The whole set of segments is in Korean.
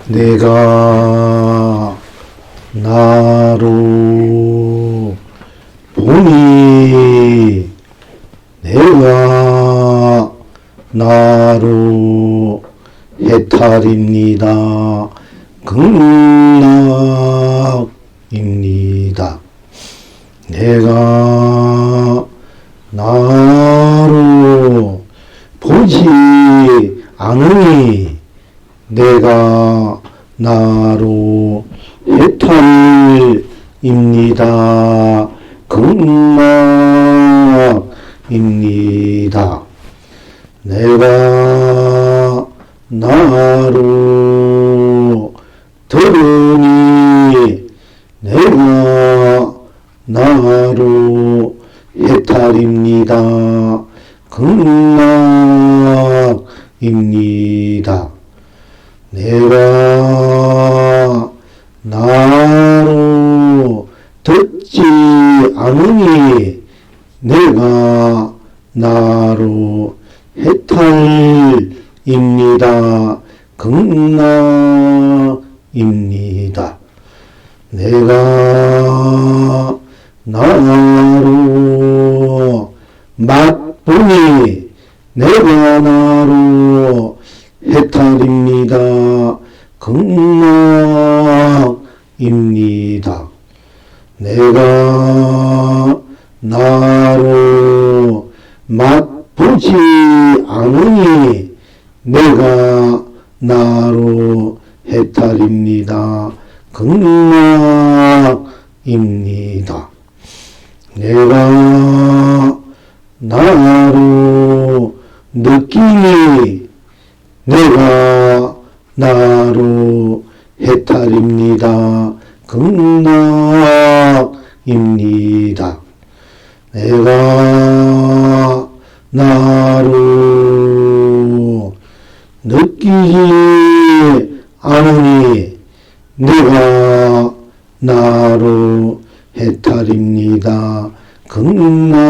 내가 나로 보니 내가 나로 해탈입니다. 극락입니다. 내가 나로 보지 않으니 내가 나로 해탈입니다. 극락입니다. 내가 나로 들으니 내가 나로 해탈입니다. 극락입니다. 내가 나로 듣지 않으니 내가 나로 해탈입니다. 극락입니다. 내가 나로 맛보니 내가 나로 해탈입니다. 극락입니다. 내가 나로 맛보지 않으니 내가 나로 해탈입니다. 극락입니다. 내가 나로 느끼니 내가 나로 해탈입니다. 극락입니다. 내가 나로 느끼지 않으니 내가 나로 해탈입니다. 극락입니다.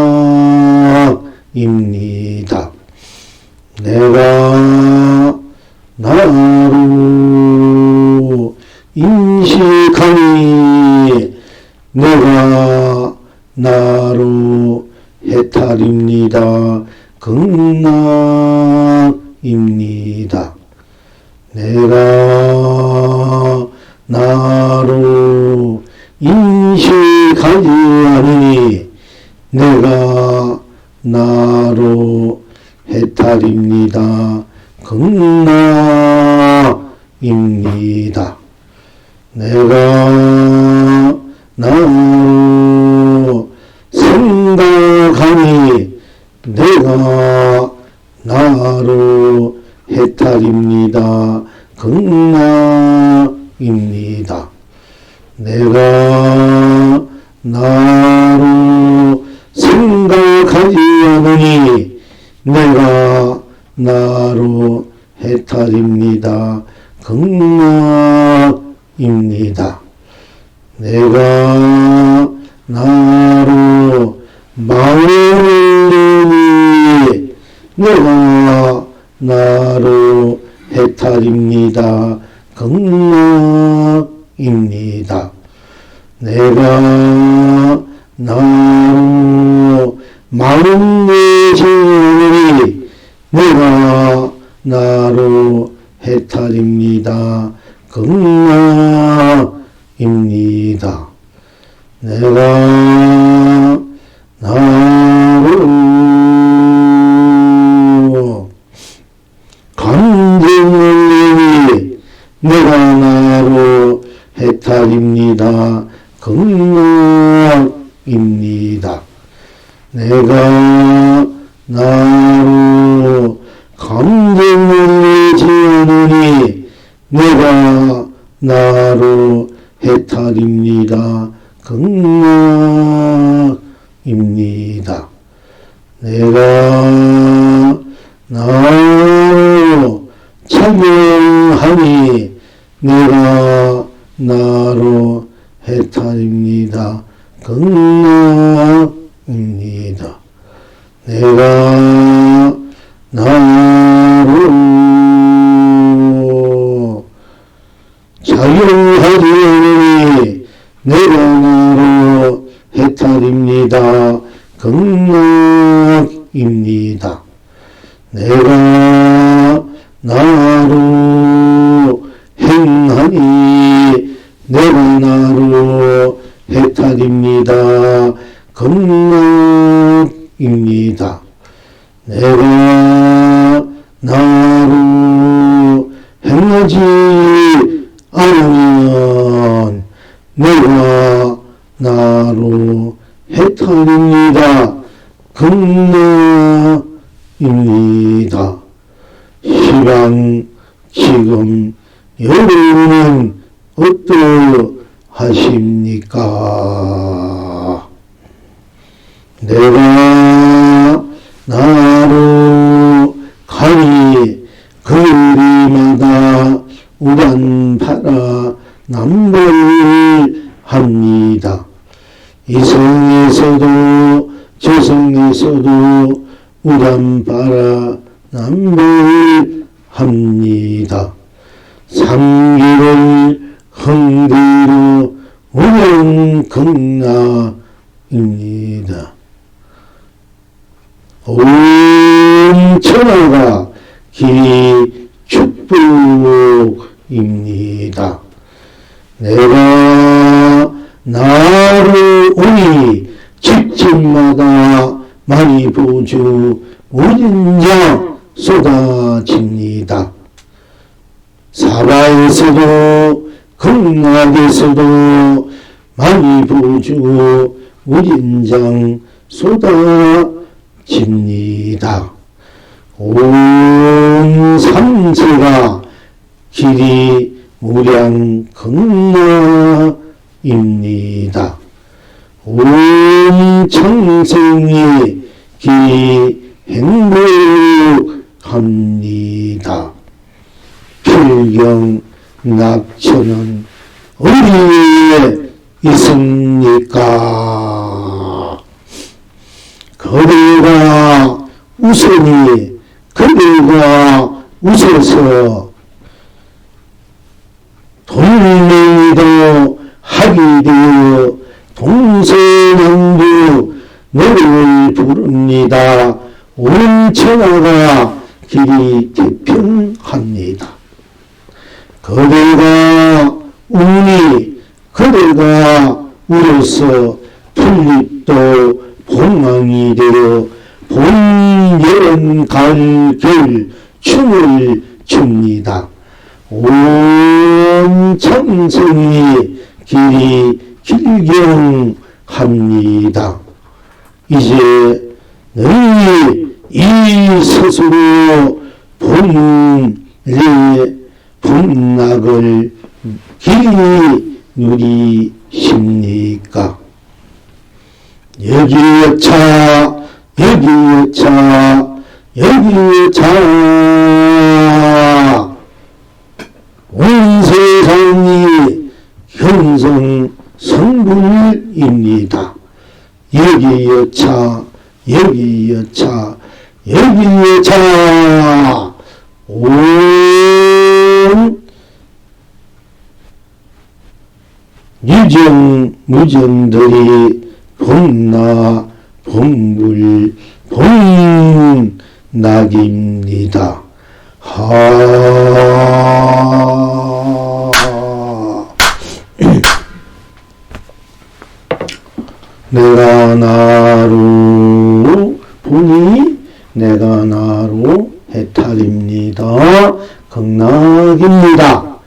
내가 나로 인식하니 내가 나로 해탈입니다. 극락입니다. 내가 나로 인식하지 않으니 내가 나로 해탈입니다. 극락입니다. 내가 나로 생각하니 내가 나로 해탈입니다. 극락입니다. 내가 나로 생각하지 않으니 내가 나로 해탈입니다. 극락입니다. 내가 나로 마음을 내니 내가 나로 해탈입니다. 극락입니다. 내가 나로 마음 내지 않으니 내가 나로 해탈입니다. 극락입니다. 내가 나로 감정을 내니 내가 나로 해탈입니다. 극락입니다. 내가 나로 감정을 내지 않으니 내가 나로 해탈입니다. 극락입니다. 내가 나로 착용하니 내가 나로 해탈입니다. 극락입니다. 내가 나로 극락입니다. 내가 나로 행하니 내가 나로 해탈입니다. 극락입니다. 내가 나로 행하지 않으면 내가 나로 해탈입니다. 극락입니다. 시방 지금 여러분은 어떠하십니까? 내가 나로 가니 거리마다 우단파라 남발합니다. 이성에서도 저성에서도 우단파라 남발합니다. 삼기를 흥대로 우명극락입니다. 온 천하가 길이 축복입니다. 내가 나로 오니 집집마다 많이 보주 우진장 쏟아집니다. 사바에서도 극락에서도 많이 보주 우진장 쏟아집니다. 온 삼세가 길이 무량 극락입니다. 온 청생이 길이 행복합니다. 필경 낙천은 어디에 있습니까? 그대가 우선이 그대가 웃어서 동맹이도 하게 되어 동서남북 노래를 부릅니다. 온 천하가 길이 태평합니다. 그대가 우니 그대가 울어서 풀잎도 봉황이 되어 봄, 여름, 가을, 겨울 춤을 춥니다. 온 참선이 길이 길경합니다. 이제 너희 이 스스로 봄락을 길이 누리십니까? 여기에 차, 여기에 차, 여기에 차. 온 세상이 형성 성불입니다. 여기에 차, 여기에 차, 여기에 차. 온 유정 무정들이 봄나 봄불 봄낙입니다. 내가 나로 보니 내가 나로 해탈입니다. 극락입니다.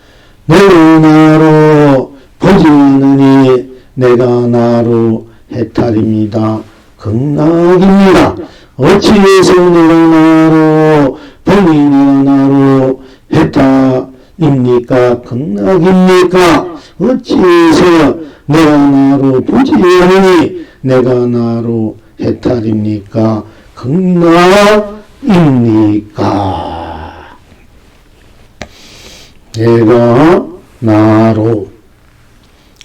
내가 나로 보지 않으니 내가 나로 해탈입니다. 극락입니다. 어찌해서 내가 나로 보니 내가 나로 해탈입니까? 극락입니까? 어찌해서 내가 나로 보지 않으니 내가 나로 해탈입니까? 극락입니까? 내가 나로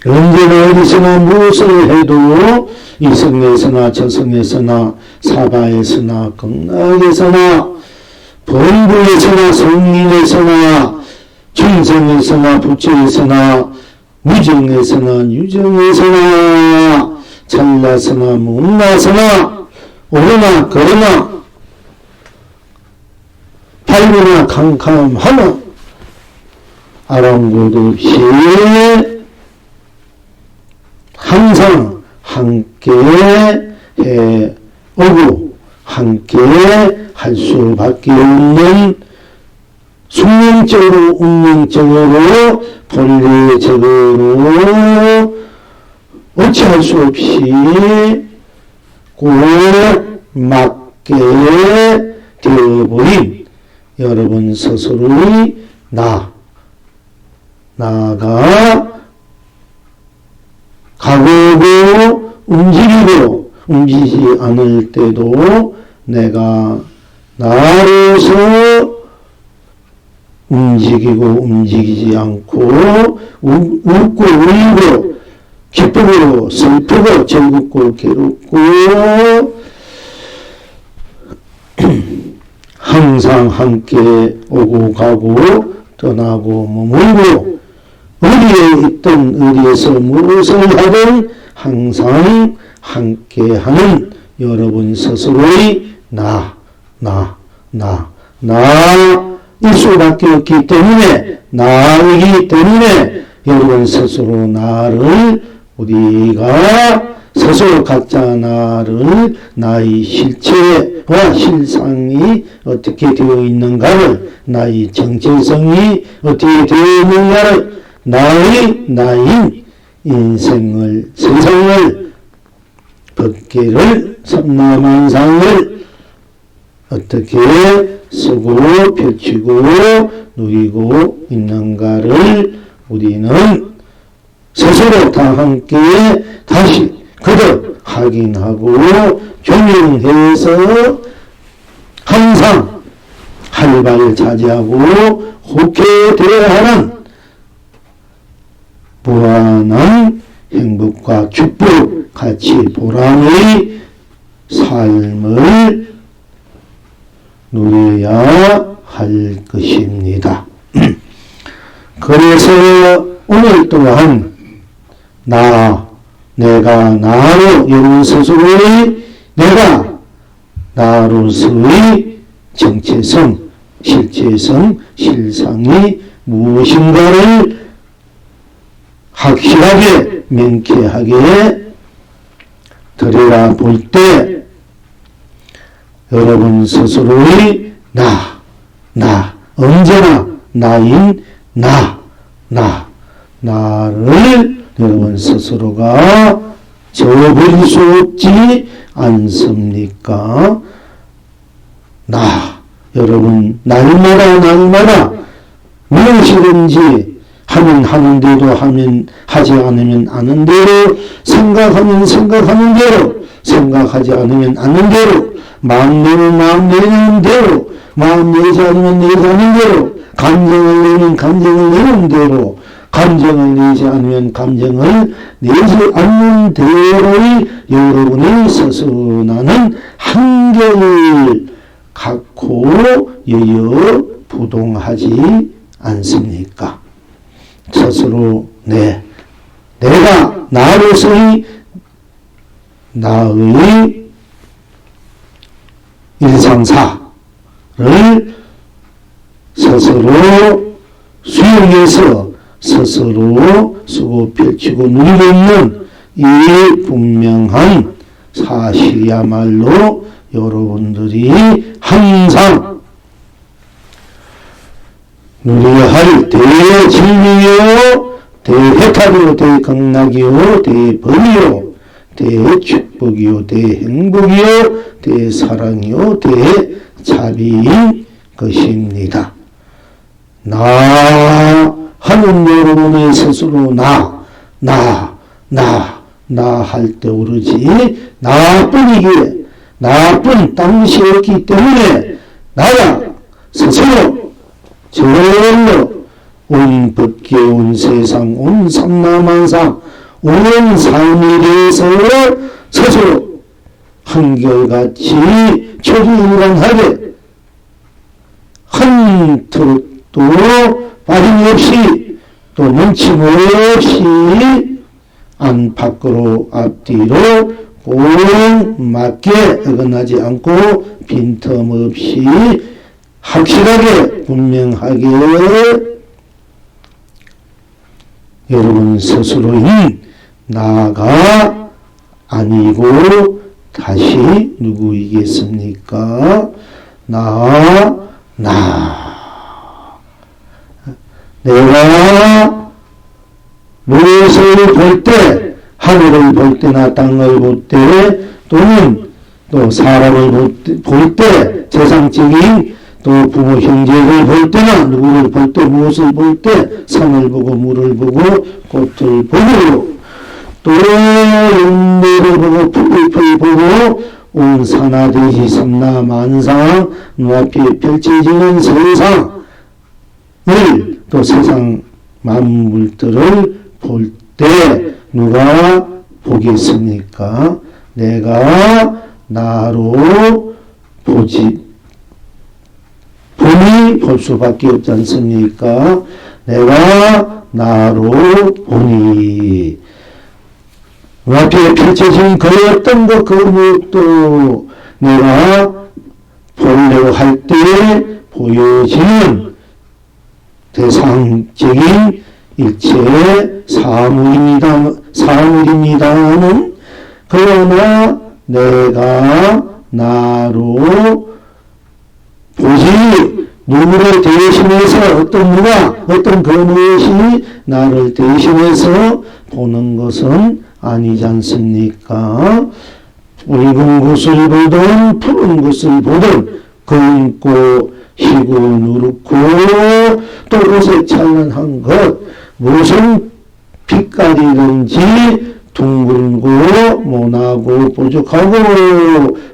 언제나 어디서나 무엇을 해도 이성에서나 저성에서나 사바에서나 극락에서나 본부에서나 성민에서나 중성에서나 부처에서나 무정에서나 유정에서나 잘나서나 못나서나 오르나 걸으나 밝으나 캄캄하나 아랑곳 없이 항상 함께 해오고 함께 할 수밖에 없는 숙명적으로 운명적으로 본래적으로 어찌할 수 없이 꼭 맞게 되어버린 여러분 스스로의 나가 가고도 움직이고 움직이지 않을 때도 내가 나로서 움직이고 움직이지 않고 웃고 울고 기쁘고 슬프고 즐겁고 괴롭고 항상 함께 오고 가고 떠나고 머물고 어디에 있든 어디에서 무엇을 하든 항상 함께하는 여러분 스스로의 일 수밖에 없기 때문에 나이기 때문에 여러분 스스로 나를 우리가 스스로 각자 나를 나의 실체와 실상이 어떻게 되어 있는가를 나의 정체성이 어떻게 되어 있는가를 나인 인생을 세상을 법계를 삼라만상을 어떻게 쓰고 펼치고 누리고 있는가를 우리는 스스로 다 함께 다시 거듭 확인하고 조명해서 항상 활발자제하고 호쾌되어야 하는 무한한 행복과 축복, 가치, 보람의 삶을 누려야 할 것입니다. 그래서 오늘 또한 내가 나로 여러분 스스로의 내가 나로서의 정체성, 실체성, 실상이 무엇인가를 확실하게 명쾌하게 들여다볼 때 여러분 스스로의 언제나 나인 나를 여러분 스스로가 저버릴 수 없지 않습니까? 여러분 날마다 무엇이든지 하면 하는 대로 하지 않으면 하는 대로 생각하면 생각하는 대로 생각하지 않으면 않는 대로 마음 내면 마음 내는 대로 마음 내지 않으면 내지 않는 대로 감정을 내면 감정을 내는 대로 감정을 내지 않으면 감정을 내지 않는 대로의 여러분의 서서나는 한결을 갖고 여여 부동하지 않습니까? 스스로 내가 나로서의 나의 일상사를 스스로 수용해서 스스로 쓰고 펼치고 누리고 있는 이 분명한 사실이야말로 여러분들이 항상 누려야 할 대진리요, 대해탈이요, 대극락이요, 대법이요, 대축복이요, 대행복이요, 대사랑이요, 대자비인 것입니다. 하는 여러분의 스스로 할 때 오르지 나뿐이기에 나뿐 딴것이 없기 때문에 나야 스스로 저절로 온 법계 온 세상 온 삼라만상 온 삶에 대해서 스스로 한결같이 초지일관하게 한 톨도 빠짐없이 또 넘침 없이 안팎으로 앞뒤로 꼭 맞게 어긋나지 않고 빈틈없이 확실하게 분명하게 여러분 스스로인 나가 아니고 다시 누구이겠습니까? 나. 내가 무엇을 볼 때, 하늘을 볼 때나 땅을 볼 때, 또는 또 사람을 볼 때, 세상적인 또 부모 형제를 볼 때나 누구를 볼 때, 무엇을 볼 때, 산을 보고 물을 보고 꽃을 보고 또 연대를 보고 풀잎을 보고 온 산하대지 삼라만상 눈앞에 펼쳐지는 세상을 또 세상 만물들을 볼 때 누가 보겠습니까? 내가 나로 보니 볼 수밖에 없지 않습니까? 내가 나로 보니 눈앞에 펼쳐진 그 어떤 것, 그 무엇도 내가 보려고 할 때 보여지는 대상적인 일체 사물입니다는 그러나 내가 나로 보지 누구를 대신해서 어떤 그 무엇이 나를 대신해서 보는 것은 아니지 않습니까? 붉은 것을 보든 푸른 것을 보든 검고 희고 누렇고 또 옷에 찬란한 것 무슨 빛깔이든지 둥글고 모나고 뾰족하고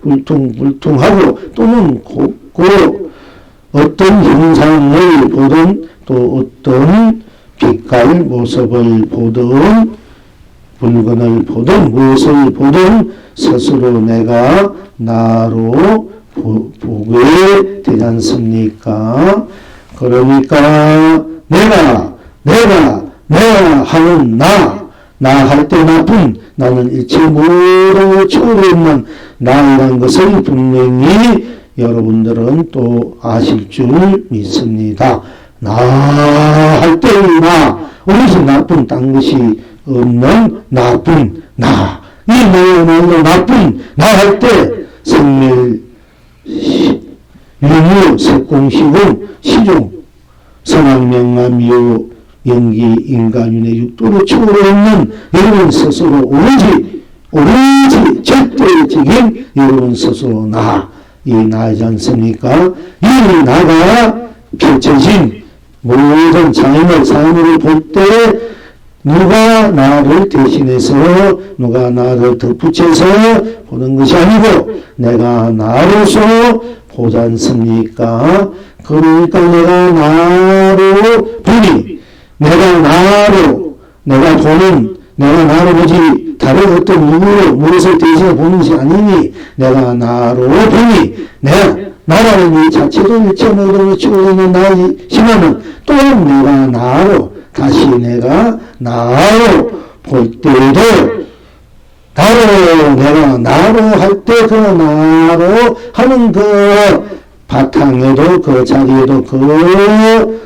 울퉁불퉁하고 또는 곱고 어떤 형상을 보든 또 어떤 빛깔 모습을 보든 물건을 보든 무엇을 보든 스스로 내가 나로 보게 되지 않습니까? 그러니까 내가 하는 나 할 때 나쁜 나는 일체 모든 초월했는 나이란 것을 분명히 여러분들은 또 아실 줄 믿습니다. 나 할 때의 나 어디서 나쁜 딴 것이 없는 나쁜 나. 이 나야말로 나쁜 나 할 때 생멸, 유무, 색공시공, 시종, 선악명암유, 연기, 인간윤의 육도로 초월했는 여러분 스스로 오로지 절대적인 여러분 스스로 이 나이지 않습니까? 이 나가 펼쳐진 모든 삶을 볼 때 누가 나를 대신해서 누가 나를 덧붙여서 보는 것이 아니고 내가 나로서 보지 않습니까? 그러니까 내가 나로 보니 내가 나로 보지 다른 어떤 누구로 무엇을 대신해 보는 것이 아니니 내가 나로 보니 내가 나라는 이 자체도 일체 모든 치고 있는 나이지만은 또 내가 나로 다시 내가 나로 볼 때에도 내가 나로 할 때 그 나로 하는 그 바탕에도 그 자리에도 그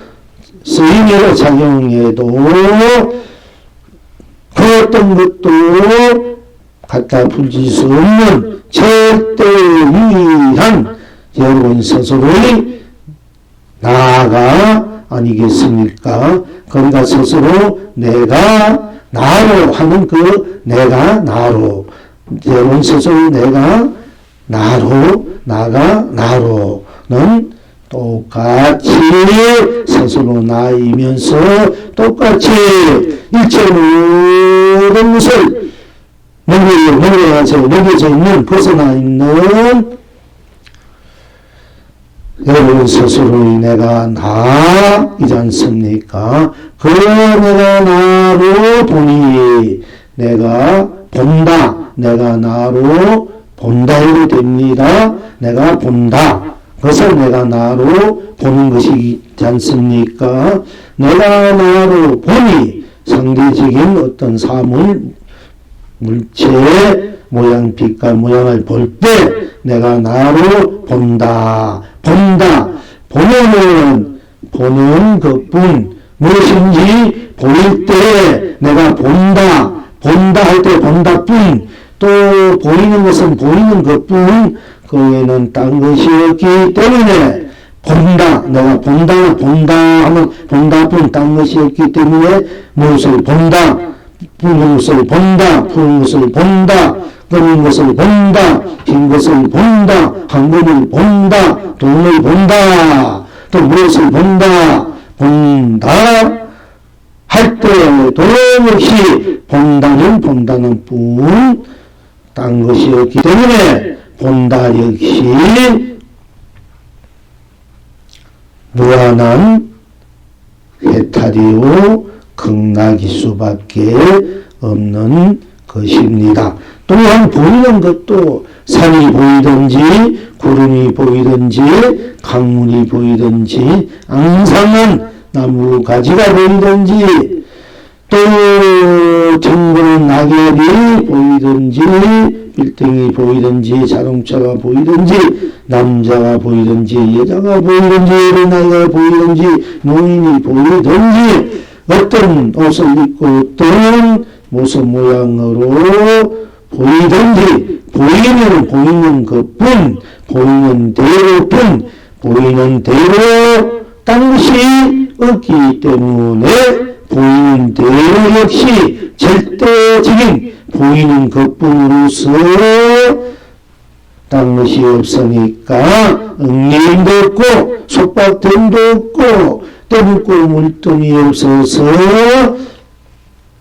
쓰임에도 작용에도 그 어떤 것도 갖다 풀지 수 없는 절대 유일한 여러분 스스로의 나가 아니겠습니까? 그러니까 스스로 내가 나로 하는 그 내가 나로 여러분 스스로 내가 나로 나가 나로는 똑같이 스스로 나이면서 똑같이 일체 모든 것을 넘겨져 있는 벗어나 있는 여러분 스스로의 내가 나이지 않습니까? 그 내가 나로 보니 내가 본다. 내가 나로 본다 해도 됩니다. 내가 본다. 그것을 내가 나로 보는 것이지 않습니까? 내가 나로 보니 상대적인 어떤 사물 물체 모양 빛과 모양을 볼 때 내가 나로 본다. 보는 것뿐 무엇인지 보일 때 내가 본다 할 때 본다뿐 또 보이는 것은 보이는 것뿐 그 외에는 딴 것이 없기 때문에 내가 본다 하면 본다뿐 딴 것이 없기 때문에 무엇을 본다 푸른 것을 본다 검은 것을 본다 흰 것을 본다 황금을 본다 돈을 본다 또 무엇을 본다 할 때도 역시 본다는 뿐 딴 것이 없기 때문에 본다 역시 무한한 해탈이요 극락일 수밖에 없는 것입니다. 또한 보이는 것도 산이 보이든지 구름이 보이든지 강물이 보이든지 앙상한 나무 가지가 보이든지 또 정글은 낙엽이 보이든지 빌딩이 보이든지 자동차가 보이든지 남자가 보이든지 여자가 보이든지 어린아이가 보이든지 노인이 보이든지 어떤 옷을 입고 어떤 모습 모양으로 보이든지 보이면 보이는 것뿐 보이는 대로 딴 것이 없기 때문에 보이는 대로 역시 절대적인 보이는 것뿐으로서 딴 것이 없으니까 응님도 없고 속박됨도 없고 때묻고 물돈이 없어서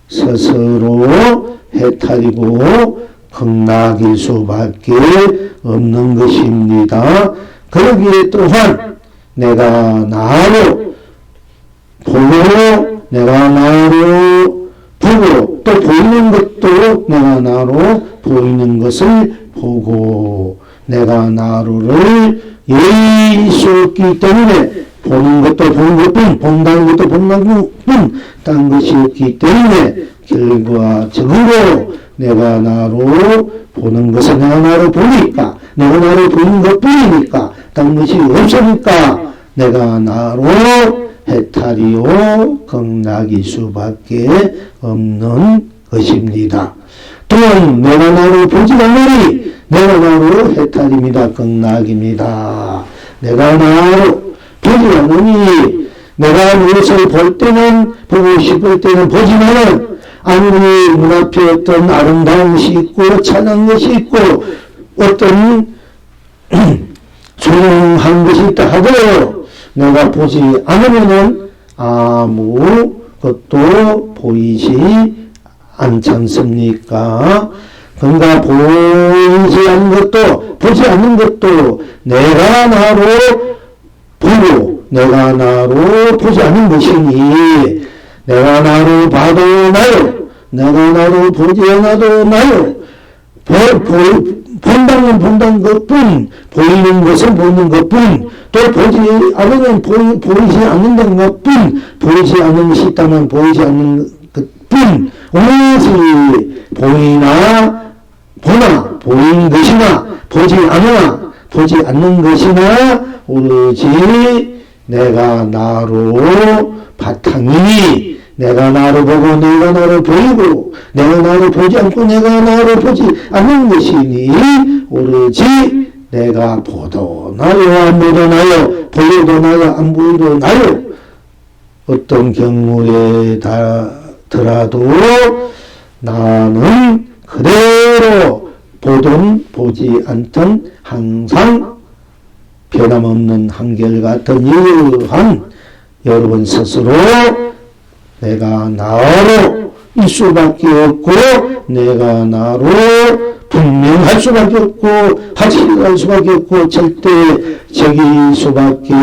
스스로 해탈이고 극락일 수밖에 없는 것입니다. 그러기에 또한 내가 나로 보고 내가 나로 보고 또 보이는 것도 내가 나로 보이는 것을 보고 내가 나로를 예의 수 없기 때문에 보는 것도 보는 것뿐 본다는 것도 본다는 것뿐 딴 것이 없기 때문에 결과적으로 내가 나로 보는 것은 내가 나로 보니까 내가 나로 보는 것뿐이니까 딴 것이 없으니까 내가 나로 해탈이요 극락일 수밖에 없는 것입니다. 또한 내가 나로 보지 않으니 내가 나로 해탈입니다. 극락입니다. 내가 나로 보지 않으니 내가 무엇을 볼 때는 보고 싶을 때는 보지만은 아무리 눈앞에 어떤 아름다운 것이 있고 찬한 것이 있고 어떤 조용한 것이 있다 하더라도 내가 보지 않으면은 아무것도 보이지 않지 않습니까? 그러니까 보이지 않는 것도 보지 않는 것도 내가 나로 보고 내가 나로 보지 않는 것이니 내가 나로 봐도 나요 내가 나로 보지 않아도 나요 본다는 것뿐 보이는 것은 보이는 것뿐 또 보지 않으면 보이지 않는다는 것뿐 보이지 않는 것이 있다면 보이지 않는 것뿐 오로지 보이나 보나 보이는 것이나 보지 않으나 보지 않는 것이나 오로지 내가 나로 바탕이니 내가 나를 보고 내가 나를 보이고 내가 나를 보지 않고 내가 나를 보지 않는 것이니 오로지 내가 보도 나요 안 보도 나요 보여도 나요 안 보여도 나요 어떤 경우에 더라도 나는 그대로 보든 보지 않든 항상 변함없는 한결같은 유한 여러분 스스로 내가 나로 일 수밖에 없고 내가 나로 분명할 수밖에 없고 확실할 수밖에 없고 절대적일 수밖에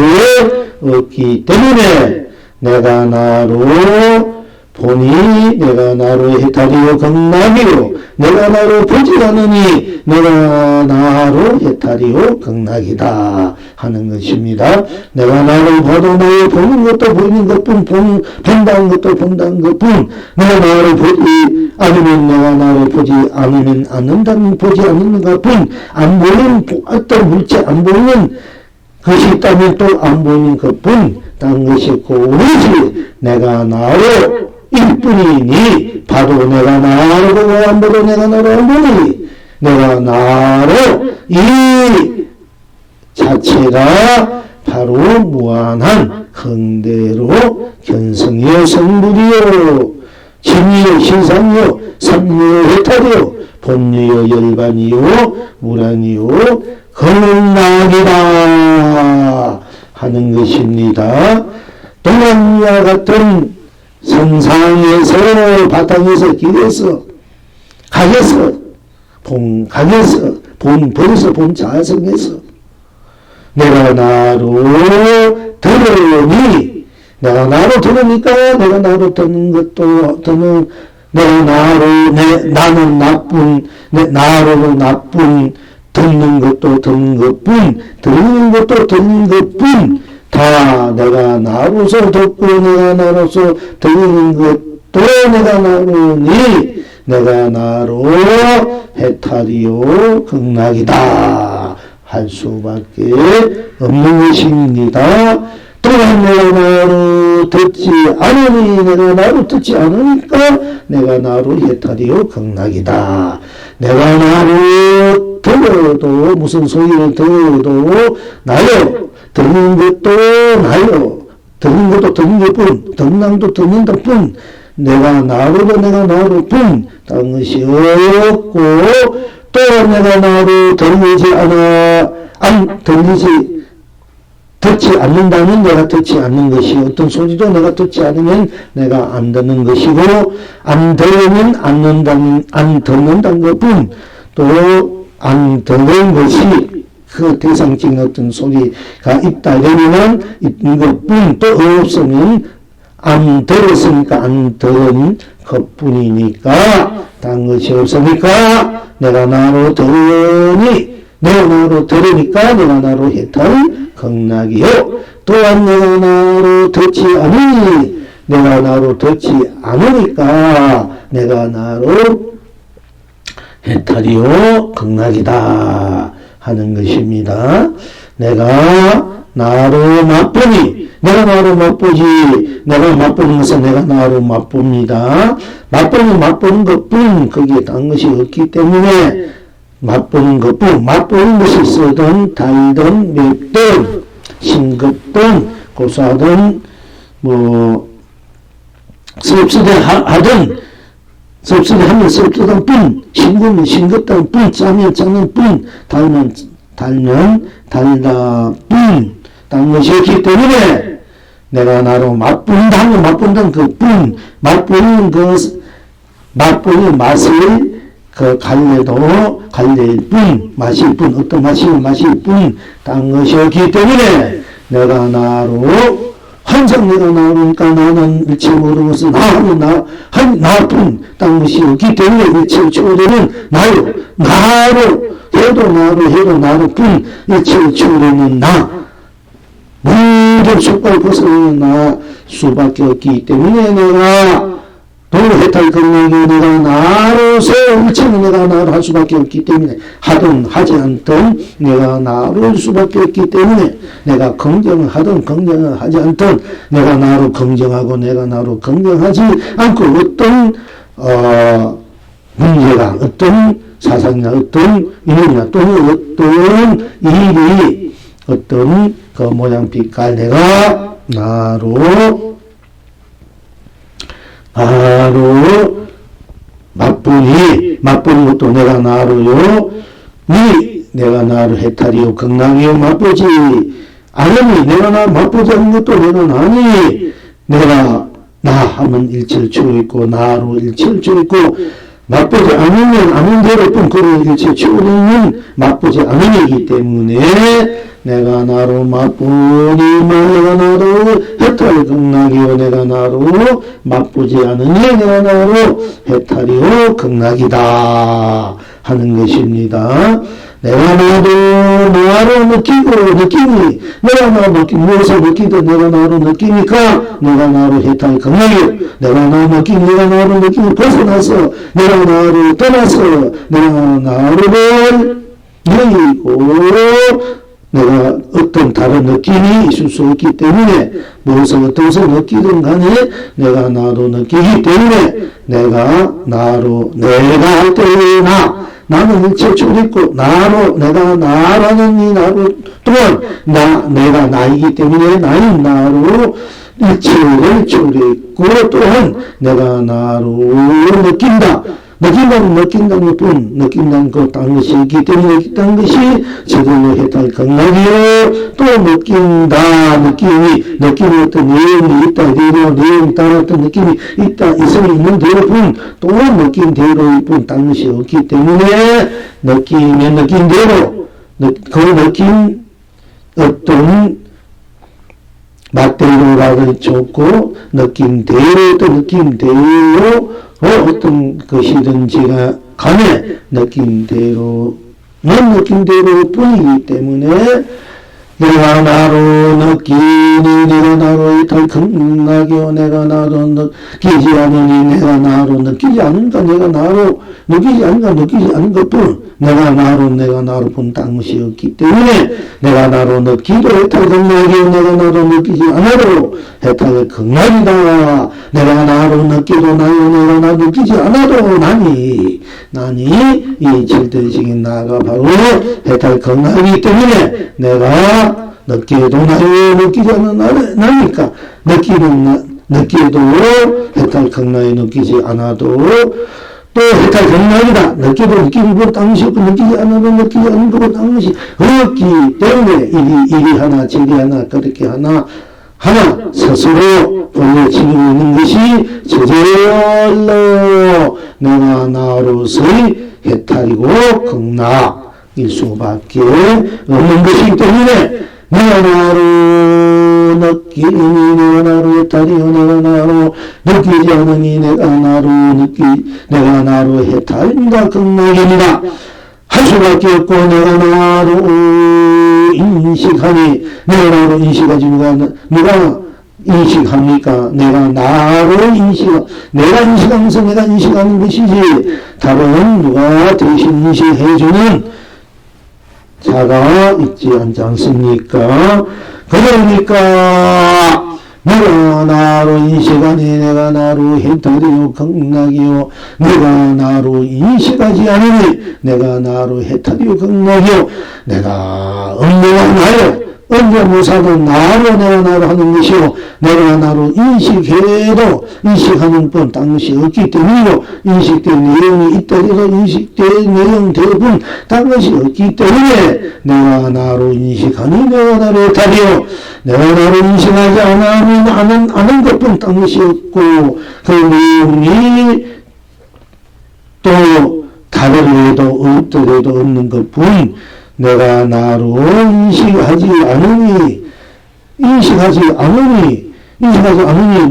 없기 때문에 내가 나로 보니 내가 나로 해탈이요 극락이요 내가 나로 보지 않으니 내가 나로 해탈이요 극락이다 하는 것입니다. 내가 나를 봐도 나를 보는 것도 보이는 것뿐 본다는 것도 본다는 것뿐 내가 나를 보지 않으면 내가 나를 보지 않으면 않는다는 보지 않는 것뿐 안 보이는 어떤 물체 안 보이는 것이 있다면 또 안 보이는 것뿐 딴 것이 있고 오로지 내가 나로 일뿐이니 봐도 내가 나로 보고 안 봐도 내가 나로 안 보니 내가 나로 이 자체가 바로 무한한 흥대로 견성이요 성불이요 진이요 신상이요 삼류요 해탈이요 본류요 열반이요 무량이요 극락이다 하는 것입니다. 동안과 같은 성상에서 바탕에서 길에서 각에서 각에서 벌에서 자성에서 내가 나로 들으니 내가 나로 들으니까 내가 나로 듣는 것도 듣는 내가 나로 나는 나쁜 나로 나쁜 듣는 것도 듣는 것뿐 들는 것도 듣는 것뿐 다 내가 나로서 듣고 내가 나로서 들리는 것도 내가 나로니 내가 나로 해탈이요 극락이다 할 수밖에 없는 것입니다. 또한 내가 나로 듣지 않으니 내가 나로 듣지 않으니까 내가 나로 해탈이요 극락이다. 내가 나로 들어도 무슨 소리를 들어도 나요. 듣는 것도 나요. 듣는 것도 듣는 것뿐 듣는도 듣는다 뿐 내가 나로도 내가 나로 뿐 다른 것이 없고 또 내가 나로 들리지 않아 듣지 않는다면 내가 듣지 않는 것이 어떤 소리도 내가 듣지 않으면 내가 안 듣는 것이고 안 들으면 안 듣는다는 것뿐 또 안 듣는 것이 그 대상적인 어떤 소리가 있다 이러면 있는 것뿐 또 없으면 안 들었으니까 안 들은 것뿐이니까 다른 것이 없으니까 내가 나로 들으니 내가 나로 들으니까 내가 나로 해탈 극락이요 또한 내가 나로 듣지 않으니 내가 나로 듣지 않으니까 내가 나로 해탈이요 극락이다 하는 것입니다. 내가 나로 맛보니 내가 나로 맛보지 내가 맛보는 것은 내가 나로 맛봅니다. 맛보는 것뿐 거기에 딴 것이 없기 때문에 맛보는 것뿐 맛보는 것이 쓰든 달든 맵든 싱겁든 고소하든 씁쓸해 하든 씁쓸해 하면 씁쓸한 뿐 싱거우면 싱겁다는 뿐 짜면 짜는 뿐 달면 달다 뿐 딴 것이 없기 때문에 내가 나로 맛본다 하면 맛본다는 그 뿐 맛보는 맛을 그 갈래일 뿐 마실 뿐 어떤 맛이면 마실 뿐 딴 것이 없기 때문에 내가 나로 항상 내가 나오니까 나는 일체 모든 것은 나하면 나뿐 딴 것이 없기 때문에 일체 초래는 나요 나로 해도 나로뿐 일체 초래는 나 모든 속발 벗어나는 나 수밖에 없기 때문에 내가 도해탈 극락이 내가 나로서 일체는 내가 나로 할 수밖에 없기 때문에 하든 하지 않든 내가 나로 할 수밖에 없기 때문에 내가 긍정을 하든 긍정을 하지 않든 내가 나로 긍정하고 내가 나로 긍정하지 않고 어떤 문제가 어떤 사상이나 어떤 인연이나 또는 어떤 일이 어떤 그 모양 빛깔 내가 나로 맛보는 것도 내가 나로요 내가 나로 해탈이요 극락이요 맛보지 않으니 내가 나 맛보지 않는 것도 내가 나니 내가 나 하면 일체를 치고 있고 나로 일체를 치고 있고 맛보지 않으면 아는 대로 뿐 그를 일체 치우는 맛보지 않으니기 때문에 내가 나로 맛보니 내가 나로 해탈 극락이요 내가 나로 맛보지 않으니 내가 나로 해탈이요 극락이다 하는 것입니다. 내가 나로 느낌이 내가 나로 무엇을 느끼든 내가 나로 느끼니까 내가 나로 해탈 극락이요 내가 나로 느낌이 벗어나서 내가 나로 떠나서 내가 나로를 여기고 내가 어떤 다른 느낌이 있을 수 없기 때문에 무엇을 어떠서 느끼든 간에 내가 나로 느끼기 때문에 내가 나로 내가 할 때의 나는 일체 초리고 나로 내가 나라는 이 나로 또한 내가 나이기 때문에 나인 나로 일체를 초리고 또한 내가 나로 느낀다는 뿐, 느낀다는 것, 딴 것이 있기 때문에 있다는 것이 제대로 해탈 극락이요. 또 느낌이 어떤 내용이 있다, 내용이 따라 어떤 느낌이 있다, 이성이 있는 대로 뿐, 또 느낀 대로일 뿐, 딴 것이 없기 때문에 느낀 대로, 그 느낌, 어떤 맛대로라도 좋고, 느낀 대로, 또 느낀 대로, 어떤 것이든지가 간에 느낌대로 뿐이기 때문에 내가 나로 느끼니 내가 나로 해탈 극락이요 내가 나로 느끼지 않으니 내가 나로 느끼지 않은가 내가 나로 느끼지 않은 것뿐 내가 나로 본 딴 것이 없기 때문에 내가 나로 느끼도 해탈 극락이요 내가 나로 느끼지 않아도 해탈 극락이다. 내가 나로 느끼도 나요 내가 나로 느끼지 않아도 나니 이 절대적인 나가 바로 해탈 극락이기 때문에 내가 느끼도 나요 느끼지 않아 나니까 느끼도 해탈 극락이 느끼지 않아도 또 해탈 극락이다. 느끼도 느끼고 딴 것이 없고 느끼지 않아도 느끼지 않는 거고 딴 것이 없기 때문에 이리 하나 저리 하나 그렇게 하나 스스로 올려지고 있는 것이 저절로 내가 나로서의 해탈이고 극락일 수밖에 없는 것이기 때문에 내가 나로 느끼니 내가 나로 해탈이요 내가 나로 느끼지 않으니 내가 나로 해탈입니다. 극락입니다. 할 수밖에 없고 내가 나로 인식하니 내가 나로 인식하지 누가 인식합니까? 내가 인식하면서 내가 인식하는 것이지 다른 누가 대신 인식해주는 자가 있지 않습니까? 그러니까 내가 나로 인식하니 내가 나로 해탈이요 극락이요 내가 나로 인식하지 않으니 내가 나로 해탈이요 극락이요 내가 언제나 나요 언제 무사도 나로 내가 나로 하는 것이요 내가 나로 인식해도 인식하는 뻔 딴 것이 없기 때문이요 인식된 내용이 있다 해서 인식된 내용 대부분 딴 것이 없기 때문에 내가 나로 인식하니 내가 나로 해탈이요 내가 나로 인식하지 않은 것뿐 딴 것이 없고 그 내용이 또 다르려도 없더라도 없는 것뿐 내가 나로 인식하지 않으니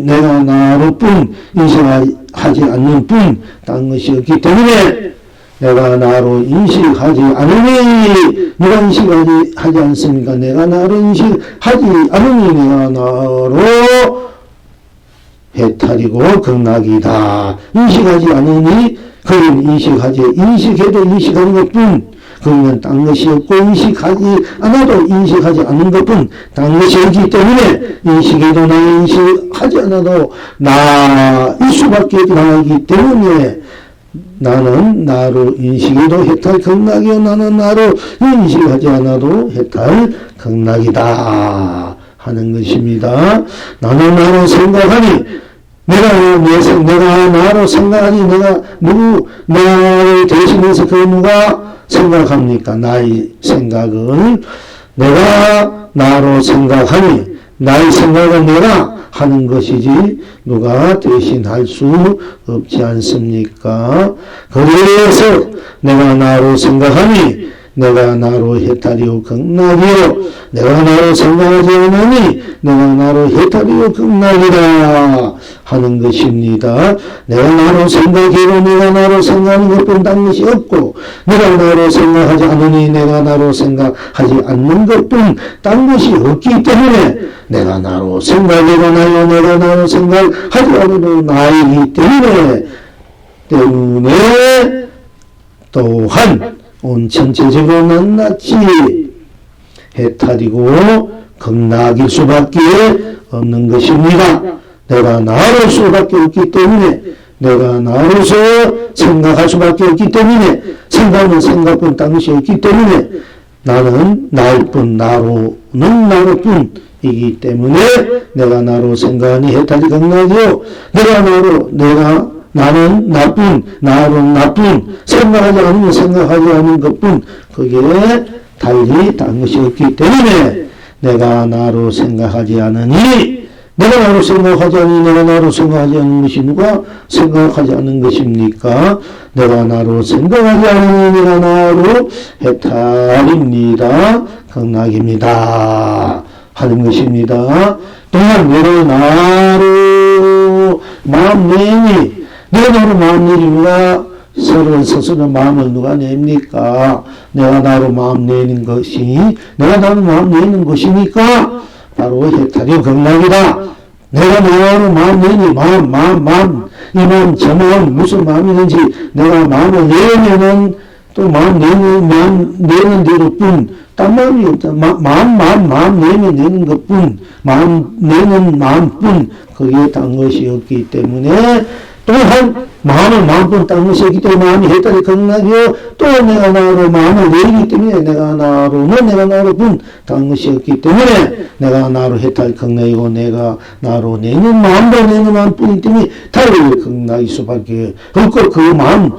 내가 나로뿐 인식하지 않는 뿐 딴 것이 없기 때문에 내가 나로 인식하지 않으니 내가 인식하지 않습니까? 내가 나로 인식하지 않으니 내가 나로 해탈이고 극락이다. 인식하지 않으니 그건 인식해도 인식하는 것뿐 그러면 딴 것이 없고 인식하지 않아도 인식하지 않는 것뿐 딴 것이 없기 때문에 인식해도 나 인식하지 않아도 나일 수밖에 나이기 때문에 나는 나로 인식해도 해탈 극락이요 나는 나로 인식하지 않아도 해탈 극락이다 하는 것입니다. 나는 나로 생각하니 내가 나로 생각하니 나를 대신해서 그 누가 생각합니까? 나의 생각은 내가 나로 생각하니 나의 생각은 내가 하는 것이지 누가 대신할 수 없지 않습니까? 그래서 내가 나로 생각하니 내가 나로 해탈이요 극락이요 내가 나로 생각하지 않으니 내가 나로 해탈이요 극락이라 하는 것입니다. 내가 나로 생각하고 내가 나로 생각하는 것뿐 딴 것이 없고 내가 나로 생각하지 않으니 내가 나로 생각하지 않는 것뿐 딴 것이 없기 때문에 내가 나로 생각하고 나요 내가 나로 생각하지 않으니 나이기 때문에 또한 온 전체적으로 낱낱이 해탈이고 극락일 수밖에 없는 것입니다. 내가 나로 수밖에 없기 때문에 내가 나로서 생각할 수밖에 없기 때문에 생각은 생각뿐 딴 것이 없기 때문에 나는 나일 뿐 나로는 나로뿐이기 때문에 내가 나로 생각하니 해탈이 극락이요 내가 나로 나는 나뿐 나로 나뿐 생각하지 않으면 생각하지 않은 것뿐 그게 달리 딴 것이 없기 때문에 내가 나로 생각하지 않으니 내가 나로 생각하지 않으니 내가 나로 생각하지 않는 것이 누가 생각하지 않는 것입니까? 내가 나로 생각하지 않으니 내가 나로 해탈입니다. 극락입니다. 하는 것입니다. 또한 내가 나로 마음 내니 내가 나로 마음 내니 누가 서로 스스로 마음을 누가 냅니까? 내가 나로 마음 내는 것이 내가 나로 마음 내는 것이니까 바로 해탈이 극락이다. 내가 나로 마음 내니 마음 이 마음 저 마음 무슨 마음이든지 내가 마음을 내면은 또 마음 내는 대로뿐 딴 마음이 없다. 마음 내면 내는 것뿐 마음 내는 마음뿐 그게 딴 것이 없기 때문에 또한 마음뿐 딴 것이 없기 때문에 마음이 해탈이 극락이요 또 내가 나로 마음을 내기 때문에 내가 나로뿐 딴 것이 없기 때문에 내가 나로 해탈 극락이고 내가 나로 내는 마음뿐이기 때문에 달리 극락일 수밖에 없고 그 마음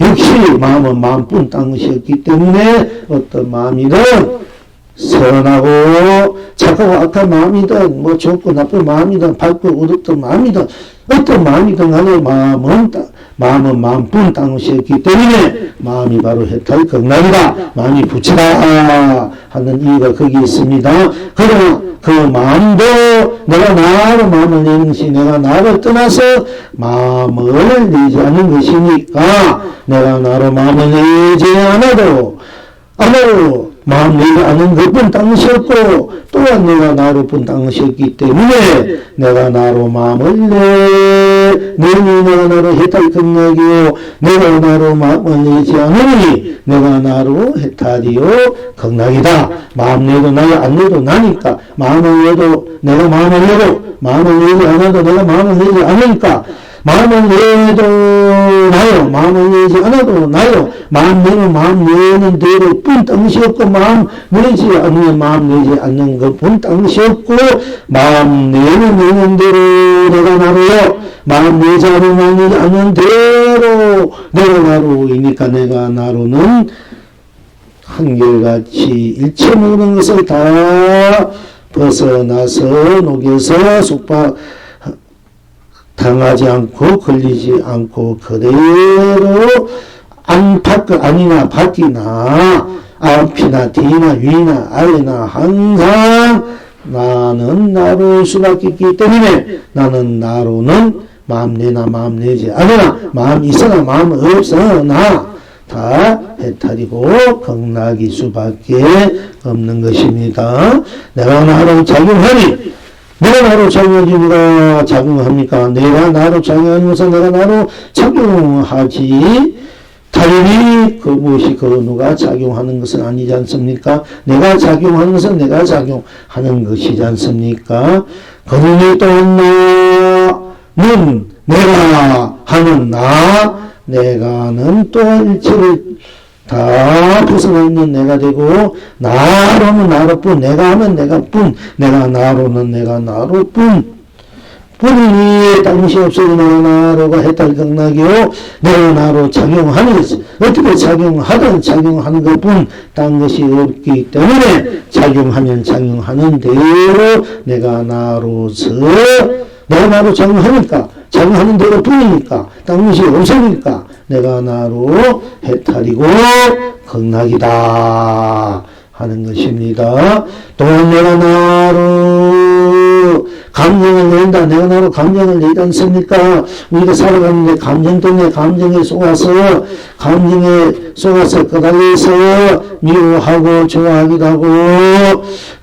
역시 마음은 마음뿐 딴 것이 없기 때문에 어떤 마음이든 선하고 착하고 악한 마음이든 뭐 좋고 나쁜 마음이든 밝고 어둡던 마음이든 어떤 마음이든 간에 마음은 마음뿐 딴 것이 없기 때문에 마음이 바로 해탈 극락이다. 마음이 부처다 하는 이유가 거기 있습니다. 그러나 그 마음도 내가 나로 마음을 내는 것이 내가 나를 떠나서 마음을 내지 않는 것이니까 내가 나로 마음을 내지 않아도 마음 내지 않는 것뿐 딴 것이 없고 또한 내가 나로뿐 딴 것이 없기 때문에 내가 나로 마음을 내니 내가 나로 해탈 극락이요 내가 나로 마음을 내지 않으니 내가 나로 해탈이요 극락이다. 마음 내도 나야 안 내도 나니까 마음을 내도 내가 마음을 내도 마음을 내지 않아도 내가 마음을 내지 않으니까 마음을 내도 나요 마음을 내지 않아도 나요 마음 내면 마음 내는 대로 뿐 딴 것이 없고 마음 내지 않으면 마음 내지 않는 것뿐 딴 것이 없고 마음 내는 대로 내가 나로요 마음 내지 않으면 마음 내지 않는 대로 내가 나로이니까 내가 나로는 한결같이 일체 모든 것을 다 벗어나서 녹여서 속박 당하지 않고 걸리지 않고 그대로 아니나 밖이나 앞이나 뒤나 위나 아래나 항상 나는 나로일 수밖에 없기 때문에 나는 나로는 마음 내나 마음 내지 않으나 마음 있으나 마음 없으나 다 해탈이고 극락일 수밖에 없는 것입니다. 내가 나로 작용하니 내가 나로 작용하지 누가 작용합니까? 내가 나로 작용하면서 내가 나로 작용하지 달리 그 무엇이 그 누가 작용하는 것은 아니지 않습니까? 내가 작용하는 것은 내가 작용하는 것이지 않습니까? 그러니 또 나는 내가 하는 내가는 또 일체를 다 벗어나 있는 내가 되고 나로는 나로뿐 내가 하면 내가뿐 내가 나로는 내가 나로뿐 뿐이 딴 것이 없어도 내가 나로가 해탈 극락이요 내가 나로 작용하는 어떻게 작용하든 작용하는 것뿐 딴 것이 없기 때문에 작용하면 작용하는 대로 내가 나로서 내가 나로 작용하니까 작용하는 대로 뿐이니까 딴 것이 없으니까 내가 나로 해탈이고 극락이다 하는 것입니다. 또한 내가 나로 감정을 낸다. 내가 나로 감정을 내지 않습니까? 우리가 살아가는데 감정 때문에 감정에 속아서 끄달려서 미워하고 좋아하기도 하고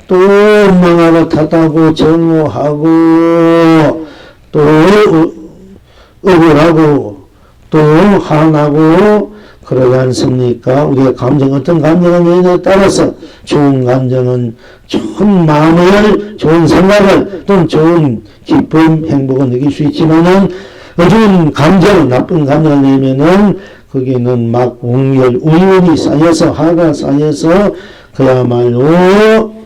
또 원망하고 탓하고 정오하고 또 억울하고 또 화나고 그러지 않습니까? 우리가 어떤 감정을 내냐에 따라서 좋은 감정은 좋은 마음을, 좋은 생각을, 또는 좋은 기쁨, 행복을 느낄 수 있지만은 어두운 감정, 나쁜 감정을 내면은 거기는 막 우연이 쌓여서, 화가 쌓여서 그야말로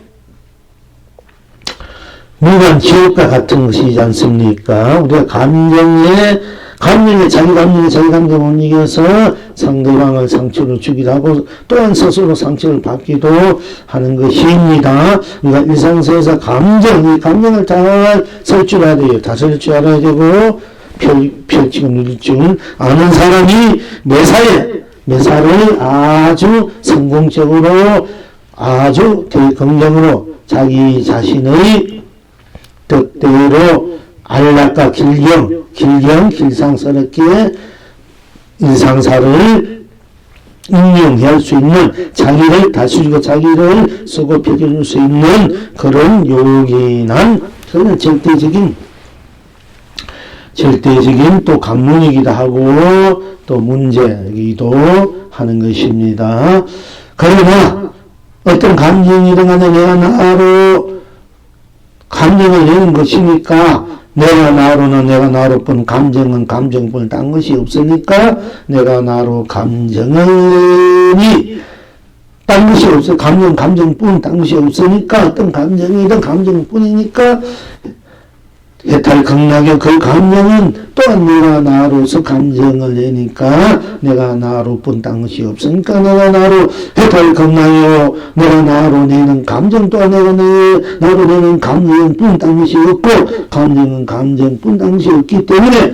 무관 지옥과 같은 것이지 않습니까? 우리가 자기 감정을 못 이겨서 상대방을 상처를 주기도 하고 또한 스스로 상처를 받기도 하는 것입니다. 우리가 일상생활에서 이 감정을 잘 설 줄 알아야 돼요. 다스릴 줄 알아야 되고 펼치고 누릴 줄 아는 사람이 매사를 아주 성공적으로 아주 긍정으로 자기 자신의 뜻대로 안락과 길상스럽게 일상사를 응용할 수 있는 자기를 다스리고 자기를 쓰고 펴줄 수 있는 그런 요긴한 그런 절대적인 또 감문이기도 하고 또 문제이기도 하는 것입니다. 그러나 어떤 감정이든 간에 내가 나로 감정을 내는 것이니까 내가 나로뿐 감정은 감정뿐 딴 것이 없으니까 내가 나로 감정을 내니 딴 것이 없어. 감정뿐 딴 것이 없으니까 어떤 감정이든 감정뿐이니까 해탈 극락의 그 감정은 또한 내가 나로서 감정을 내니까 내가 나로뿐 딴 것이 없으니까 내가 나로 해탈 극락이요. 내가 나로 내는 감정 또한 내가 나로 내는 감정뿐 딴 것이 없고 감정은 감정뿐 딴 것이 없기 때문에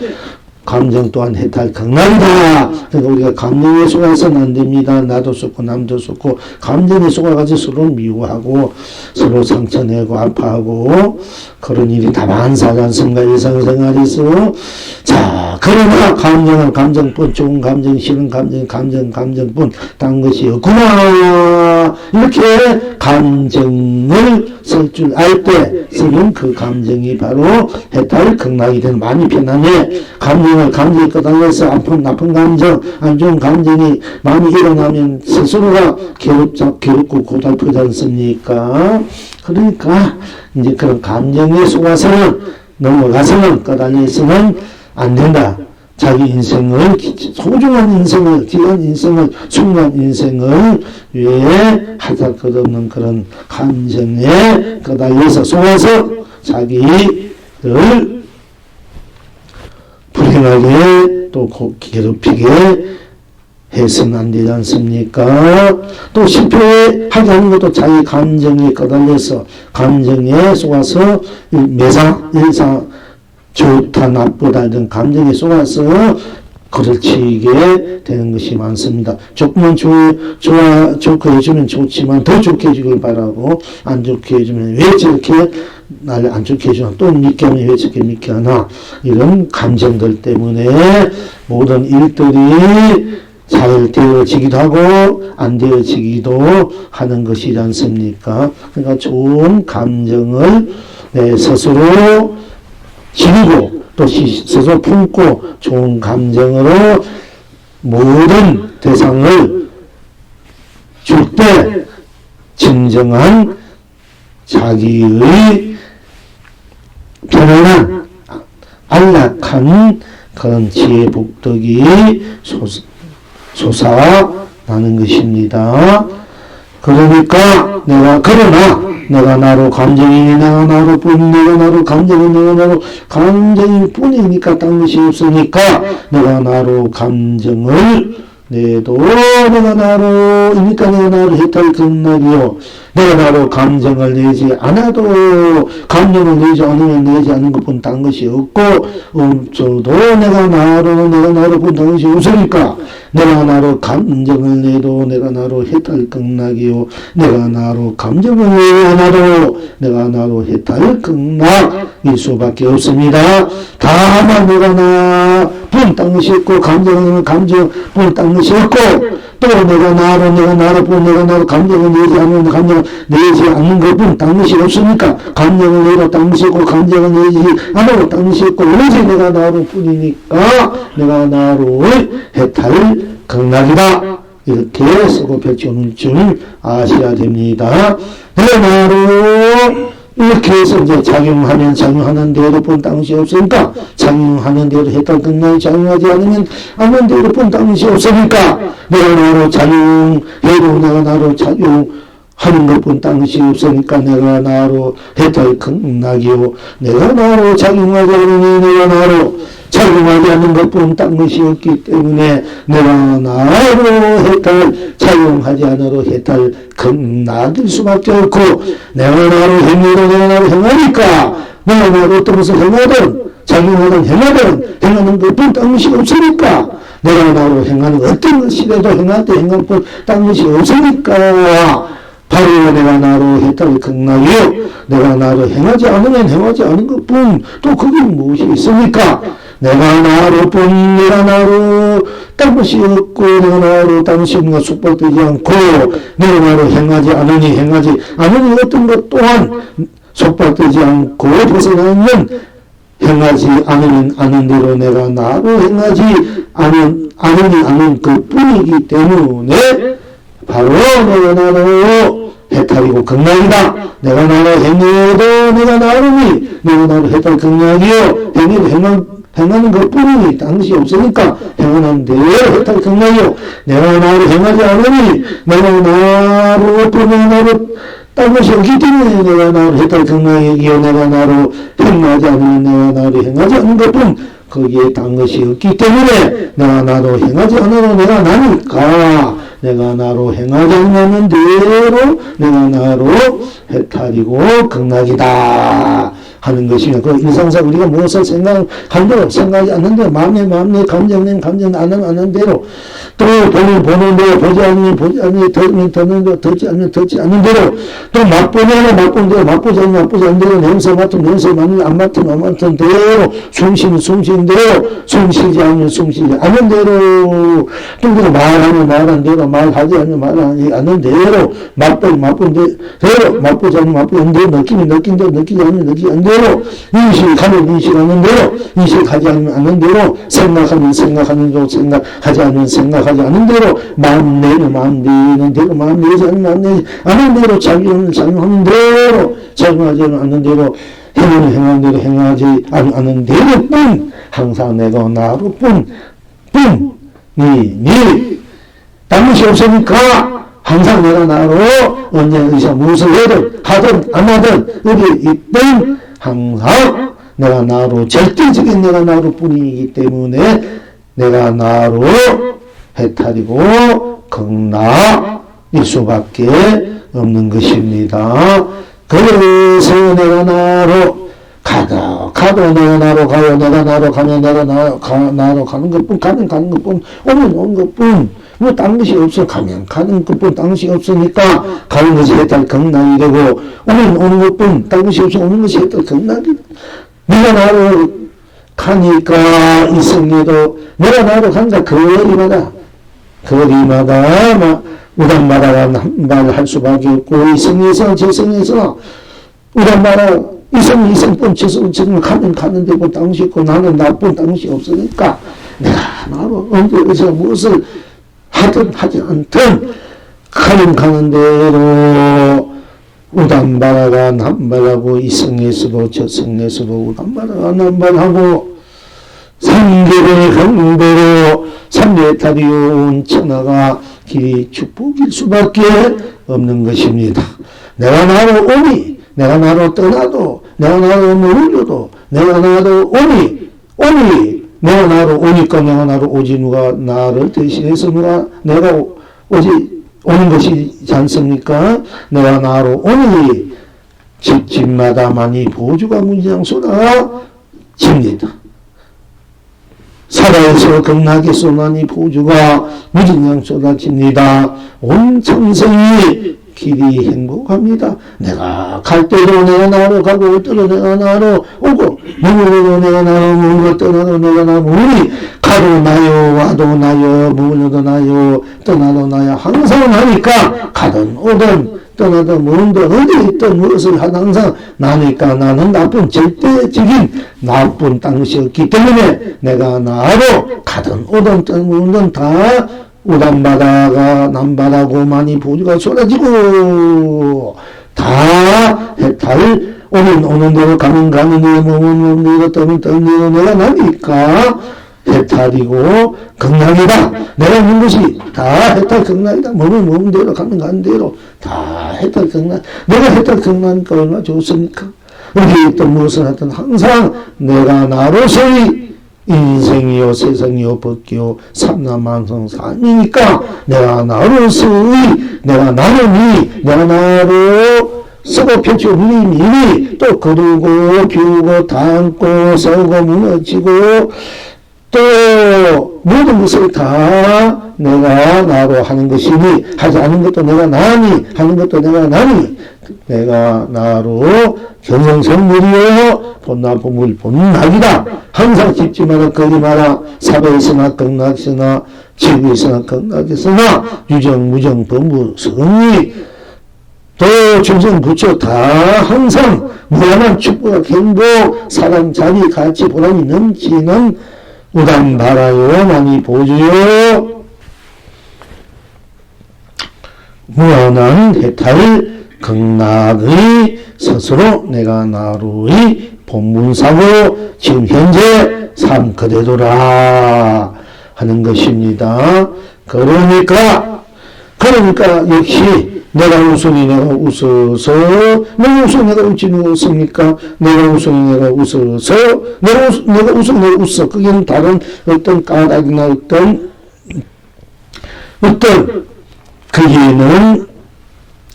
감정 또한 해탈 극락이다. 그러니까 우리가 감정에 속아서는 안 됩니다. 나도 속고 남도 속고 감정에 속아가지고 서로 미워하고 서로 상처내고 아파하고 그런 일이 다 많사지 않습니까? 일상생활에서. 자, 그러나 감정은 감정뿐, 좋은 감정, 싫은 감정뿐 딴 것이 없구나. 이렇게 감정을 쓸 줄 알 때 쓰는 그 감정이 바로 해탈 극락이 되는 마음이 편하네. 감정이 끄달려서 나쁜 감정, 안 좋은 감정이 마음이 일어나면 스스로가 괴롭고 고달프지 않습니까? 그러니까 이제 그런 감정에 속아서는 넘어가서는 끄달려서는 안 된다. 자기 인생을, 소중한 인생을, 귀한 인생을, 순간 인생을 위해 하잘것없는 그런 감정에 끄달려서 속아서 자기를 불행하게 또 괴롭히게 해서는 안 되지 않습니까? 또 실패하게 하는 것도 자기 감정에 끄달려서 감정에 속아서 좋다 나쁘다 이런 감정에 속아서 그르치게 되는 것이 많습니다. 조금만 좋게 해주면 좋지만 더 좋게 해주길 바라고 안 좋게 해주면 왜 저렇게 나를 안 좋게 해주나 또 믿게 하면 왜 저렇게 믿게 하나 이런 감정들 때문에 모든 일들이 잘 되어지기도 하고 안 되어지기도 하는 것이지 않습니까? 그러니까 좋은 감정을 스스로 지니고 또 스스로 품고 좋은 감정으로 모든 대상을 줄 때 진정한 자기의 편안한 안락한 그런 지혜 복덕이 솟아나는 것입니다. 그러니까 내가 나로 감정이 내가 나로 감정이 뿐이니까 딴 것이 없으니까 내가 나로 감정을 내도 내가 나로이니까 내가 나로 해탈 극락이요. 내가 나로 감정을 내지 않아도 감정을 내지 않으면 내지 않는 것뿐 다른 것이 없고 없어도 내가 나로 뿐 것이 없으니까 내가 나로 감정을 내도 내가 나로 해탈 극락이요 내가 나로 감정을 내지 않아도 내가 나로 해탈 극락일 수밖에 없습니다. 다만 내가 나뿐 다른 것이 없고 감정은 감정뿐 다른 것이 없고 또 내가 나로뿐 내가 나로 감정을 내지 않는 감정을 내지 않는 것뿐 다른 것이 없으니까 감정을 내도 다른 것이 없고 감정을 내지 않아도 다른 것이 없고 오로지 내가 나로뿐이니까 내가 나로의 해탈 극락이다. 이렇게 쓰고 펼쳐놓을 줄 아셔야 됩니다. 내가 나로 이렇게 해서 이제 작용하는 대로 본 당시 없으니까 작용하는 대로 해탈 극락이 작용하지 않는 대로 본 당시 없으니까 내가 나로 작용해도 내가 나로 작용하는 것뿐 당시 없으니까 내가 나로 해탈 극락이요 내가 나로 작용하지 않으니 내가 나로 작용하지 않는 것뿐 딴 것이 없기 때문에 내가 나로 해탈 작용하지 않으로 해탈 극락일 수밖에 없고 내가 나로 행해도 내가 나로 행하니까 내가 나로 어떤 것을 행하든 작용하든 행하는 것뿐 딴 것이 없으니까 내가 나로 행하는 어떤 것이라도 행할 때 행할 뿐 딴 것이 없으니까 바로 내가 나로 해탈 극락이요 내가 나로 행하지 않으면 행하지 않은 것뿐 또 그게 무엇이 있습니까? 내가 나로뿐 내가 나로 딴 것이 없고 내가 나로 딴 것이 없는 것 속박되지 않고 내가 나로 행하지 않으니 어떤 것 또한 속박되지 않고 벗어나는 행하지 않은 대로 내가 나로 행하지 않은 그 뿐이기 때문에 바로 내가 나로 해탈이고 극락이다. 내가 나로 행해도 내가 나로니 내가 나로 해탈 극락이요 행해도 행하는 것뿐이니 딴 것이 없으니까 행하는 대로 해탈 극락이요 내가 나로 행하지 않으니 내가 나로뿐 내가 나로 딴 것이 없기 때문에 내가 나로 해탈 극락이요 내가 나로 행하지 않으니 내가 나로 행하지 않는 것뿐 거기에 딴 것이 없기 때문에 내가 나로 행하지 않아도 내가 나니까 내가 나로 행하지 않는 대로 내가 나로 해탈이고 극락이다 하는 것이며 그 일상상 우리가 무엇을 생각하지 않는 대로 마음에 감정 안 하는 대로 또 보는 대로 보지 않으면 듣는 대로 듣지 않는 대로 또 맛보면 대로 맛보지 않는 대로 냄새 맡으면 냄새 맡는 안 맡으면 안 맡은 대로 숨 쉬는 대로 숨 쉬지 않는 대로 또 말하면 말한 대로 말하지 않으면 말하지 않는 대로 맛본 대로 맛보지 않으면 맛보는 대로 느끼는 대로 느끼지 않으면 느끼지 않는 대로 인식하는 대로 인식하지 않는 대로 생각하는 대로 생각하지 않는 대로 마음 내는 대로 마음 내지 않는 대로 작용하는 대로 작용하지 않는 대로 행하는 대로 행하지 않는 대로 뿐 항상 내가 나로 뿐 딴 것이 없으니까 항상 내가 나로 언제 어디서 무엇을 하든 안 하든 어디 있든 항상 내가 나로 절대적인 내가 나로 뿐이기 때문에 내가 나로 해탈이고 극락일 수밖에 없는 것입니다. 그래서 내가 나로 가도 내가 나로 가요. 내가 나로 가면 내가 나로 가는 것뿐 가는 것뿐 오는 것뿐 뭐 딴 것이 없어 가면 가는 것뿐 딴 것이 없으니까 가는 것이 해탈 극락이 되고 오는 것뿐 딴 것이 없어 오는 것이 해탈 극락이 내가 나로 가니까 이성에도 내가 나로 간다 거리마다 막 우단마다가 말을 할 수밖에 없고 이성에서 저성에서 우단마다 이성뿐 저성 가는 데고 딴 것이 있고 나는 나뿐 딴 것이 없으니까 내가 나로 언제 어디서 무엇을 하든 하지 않든 가는 대로 우단바라가 남발하고 이성에서도 저성에서도 우단바라가 남발하고 삼계의 경배로 삼계탈이 온 천하가 길이 축복일 수밖에 없는 것입니다. 내가 나로 오니 내가 나로 떠나도 내가 나로 머물러도 내가 나로 오니 내가 나로 오니까 내가 나로 오지 누가 나를 대신해서 누가 내가 오는 것이지 않습니까? 내가 나로 오니 집집마다 많이 보주가 무진장 쏟아집니다. 사라에서 극락에 쏟아니 보주가 무진장 쏟아집니다. 온 천성이 길이 행복합니다. 내가 갈 때도 내가 나로 가고 올 때도 내가 나로 오고 머물러도 내가 나로 머물러 떠나도 내가 나로 머무니 가도 나요 와도 나요 머물러도 나요 떠나도 나요 항상 나니까 가든 오든 떠나든 머물든 어디 있든 무엇을 하든 항상 나니까 나는 나쁜 절대적인 나쁜 땅이 없기 때문에 내가 나로 가든 오든 떠나든 머물든 다 우단바다가 남바다고 많이 보주가 쏟아지고 다 해탈 오는 대로 가는 대로 머무는 대로 떠는 대로 내가 나니까 해탈이고 극락이다. 내가 있는 것이 다 해탈 극락이다. 머무는 대로 가는 대로 다 해탈 극락. 내가 해탈 극락이니까 얼마나 좋습니까? 어디 있든 무엇을 하든 항상 내가 나로서의 인생이요 세상이요 법기요 삼라만성 삶이니까 내가 나로서의 내가 나름이 내가 나로 쓰고 펼쳐 울림이 또 거두고 비우고 담고 서고 무너지고 또 모든 것을 다 내가 나로 하는 것이니 하지 않은 것도 내가 나니 하는 것도 내가 나니 내가 나로 견성성물이요 본나보물 본낙이다. 항상 집지 마라 거리 마라 사배에서나 극락에서나 지구에서나 극락에서나 유정 무정 범부 성리 또 중생 부처 다 항상 무한한 축복 행복 사랑 자비 가치 보람이 넘치는 우단 바라요 많이 보주요 무한한 해탈 극락의 스스로 내가 나루의 본문사고 지금 현재 삶 그대로라 하는 것입니다. 그러니까 역시 내가 웃으니 내가 웃어서 내가 웃어 내가 웃지 누가 웃습니까? 내가 웃으니 내가 웃어서 내가 웃어 내가 웃어 그게는 다른 어떤 까닭이나 어떤 거기에는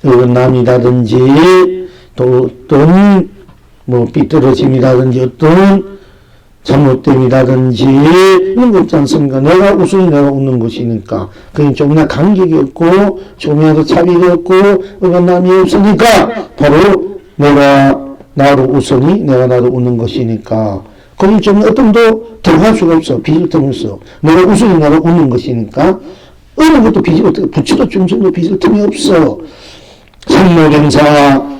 어긋남이라든지 또 어떤 뭐 삐뚤어짐이라든지 어떤 잘못됨이라든지 이런 거 없지 않습니까? 내가 웃으니 내가 웃는 것이니까 그게 조금이나 간격이 없고 조금이라도 차별이 없고 어긋남이 없으니까 바로 내가 나로 웃으니 내가 나로 웃는 것이니까 거기 좀 어떤 도 들어갈 수가 없어. 빚을 틈이 없어. 내가 웃으니 내가 웃는 것이니까 어느 것도 빚이 어떻게 부처도 중생도 빚을 틈이 없어. 삼모경사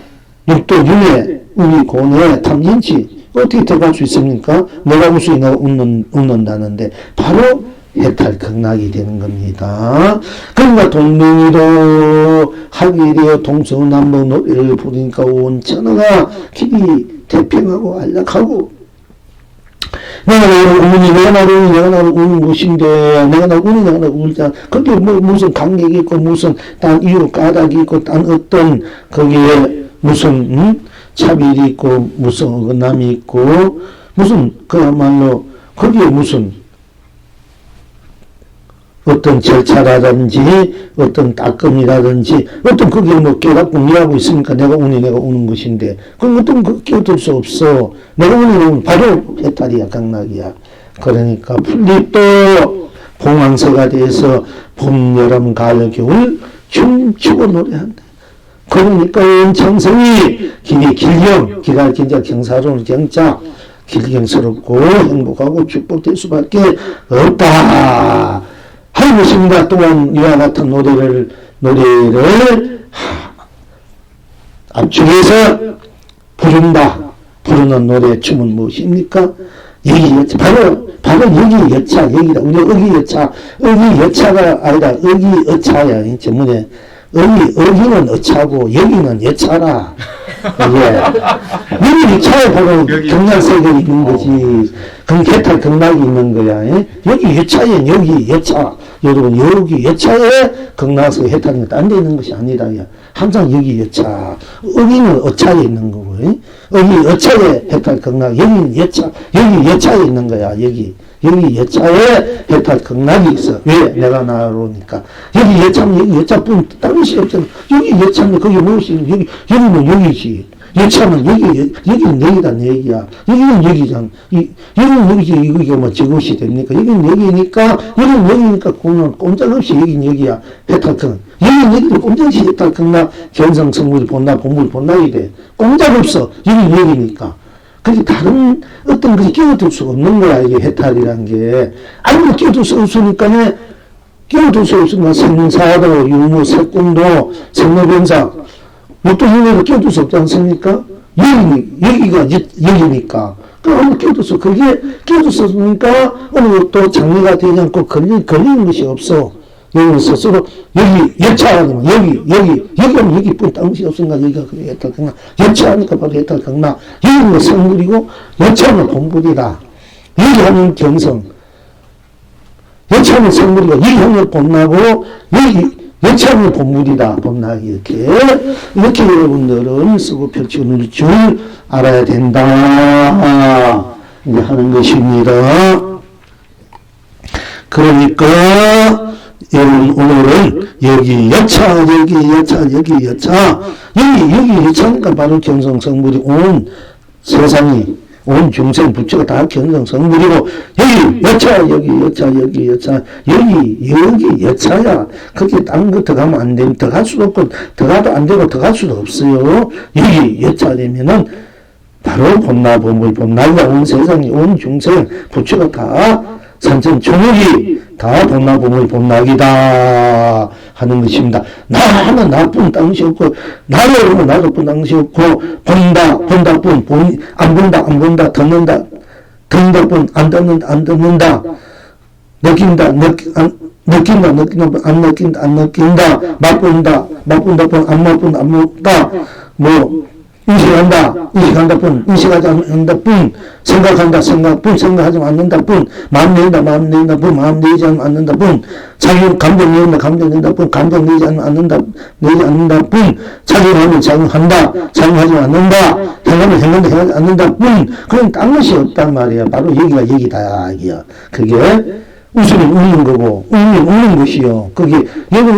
육도중에 우리 고뇌 탐진치 어떻게 들어갈 수 있습니까? 내가 웃으니 내가 웃는다는데 바로 해탈 극락이 되는 겁니다. 그러니까 동명이도 하기리어 동서남북 노래를 부르니까 온 천하가 길이 태평하고 안락하고 내가 나를 우니 내가 나를 우는 것인데 내가 나를 우니 내가 나를 울자 그게 뭐 무슨 간격이 있고 무슨 딴 이유 까닭이 있고 딴 어떤 거기에 무슨 차별이 있고 무슨 어긋남이 있고 무슨 그야말로 거기에 무슨 어떤 절차라든지 어떤 따끔이라든지 어떤 그게 뭐 깨닫고 미하고 있으니까 내가 우니 내가 우는 것인데 그럼 어떤 그 끼어들 수 없어. 내가 우니 바로 해탈이야 극락이야. 그러니까 풀립도 봉황새가 돼서 봄 여름 가을 겨울 춤추고 노래한다. 그러니까 천성이 길경 기갈 긴자 경사로운 경자 길경스럽고 행복하고 축복될 수밖에 없다. 할 것입니다. 또한 이와 같은 노래를 압축해서 부르는 노래 춤은 무엇입니까? 여기 바로 여기 여차 여기다. 우리 여기 여차가 아니라 여기 여차야. 전문에 여기는 어차고 여기는 여차라. 여기 여차에 바로 경락세계가 있는 거지. 그럼 개탈 극락이 있는 거야. 여기 여차에 여기 여차. 여러분 여기 여차에 극락세계 해탈이 딴 데 있는 것이 아니라 항상 여기 여차. 여기는 어차에 있는 거고. 여기 어차에 해탈 극락. 여기는 여차. 여기 여차에 있는 거야. 여기 여기 여차에 해탈 극락이 있어. 왜? 내가 나오니까. 여기 여차면 여기 여차뿐 다른 것이 없잖아. 여기 여차면 거기 무엇이 여기는 여기지. 여차면 여기는 여기다 내 얘기야. 여기는 여기잖아. 여기는 여기지. 이거 뭐 저것이 됩니까? 여기는 여기니까, 여기는 여기니까, 꼼짝없이 여기는 여기야. 해탈 극락. 여기는 여기는 꼼짝없이 해탈 극락, 견성, 성불, 본락, 본불, 본락이 돼. 꼼짝없어. 여기는 여기니까. 그게 다른 어떤 것이 끼어들 수가 없는 거야, 이게 해탈이란 게. 아무리 끼어들 수 없으니까, 끼어들 수 없으니까 생사도, 유무, 색공도, 생로변사, 뭐또 이외로 끼어들 수 없지 않습니까? 여기가 여기니까. 그럼 끼어들 수, 그게 끼어들 수 없으니까, 어느 또 장애가 되지 않고 걸리는 것이 없어. 여기 스스로, 여기, 여차하면, 여기 하면 여기뿐 딴 것이 없으니까 여기가 그래, 해탈 극락. 여차하니까 바로 해탈 극락. 여기는 성불이고, 여차하면 본불이다. 여기 하면 경성. 여차하면 성불이고, 여기 하면 본나고, 여기, 여차하면 본물이다. 본락이 이렇게 여러분들은 쓰고 펼쳐놓을 줄 알아야 된다. 이제 하는 것입니다. 그러니까, 여러분, 오늘은 여기 여차, 여기 여차니까 바로 견성성물이 온 세상이, 온 중생 부처가 다 견성성물이고, 여기 여차, 여기 여차야. 거기 딴 거 들어가면 안 되면 들어갈 수도 없고, 들어가도 안 되고 들어갈 수도 없어요. 여기 여차 되면은, 바로 본락이가 온 세상이, 온 중생 부처가 다 산천 종목이 다 본락이다 하는 것입니다. 나 하면 나뿐 땅시 없고, 나를 하면 나도뿐 땅시 없고, 본다뿐, 안 본다, 듣는다 뿐, 안 듣는다, 느낀다, 안 느낀다, 맛본다 뿐, 안 맛본다, 인식한다 뿐, 인식하지 않는다 뿐, 생각하지 않는다 뿐, 마음 내지 않는다 뿐, 자기 감정 내는다 뿐, 감정 내지 않는다 뿐, 자기하면 자기하지 않는다, 행하지 않는다 뿐, 그건 딴 것이 없단 말이야. 바로 여기가 여기다, 이기야. 그게, 웃으면 웃는 거고, 울면 우는 것이요. 그게, 여기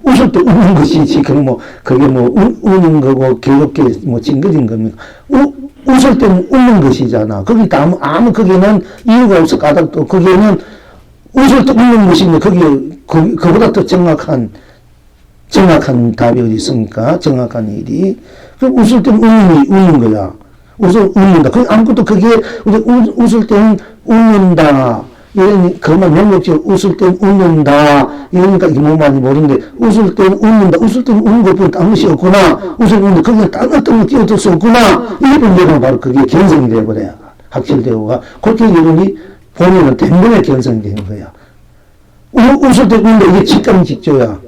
웃을 때 우는 것이지. 그게 우는 거고, 괴롭게 찡그린 겁니까? 웃을 때는 웃는 것이잖아. 거기 거기는 이유가 없어. 까닭도. 거기에는 웃을 때 웃는 것인데, 그보다 더 정확한 답이 어디 있습니까? 정확한 일이. 웃을 때는 웃는 거야. 웃는다. 아무것도 그게, 웃을 때는 웃는다. 그만 명목적으로 웃을 땐 웃는다. 이러니까 이게 뭐 많이 모르는데, 웃을 땐 웃는다. 웃을 땐 우는 것뿐 딴 것이 없구나. 웃을 때 그냥 딴 어떤 거 끼어들 수 없구나. 이런 내가 바로 그게 견성이 되어버려요. 확실되고가. 그렇게 여러분이 보면은 대문에 견성이 되는 거야. 웃을 때 웃는다. 이게 직감직조야.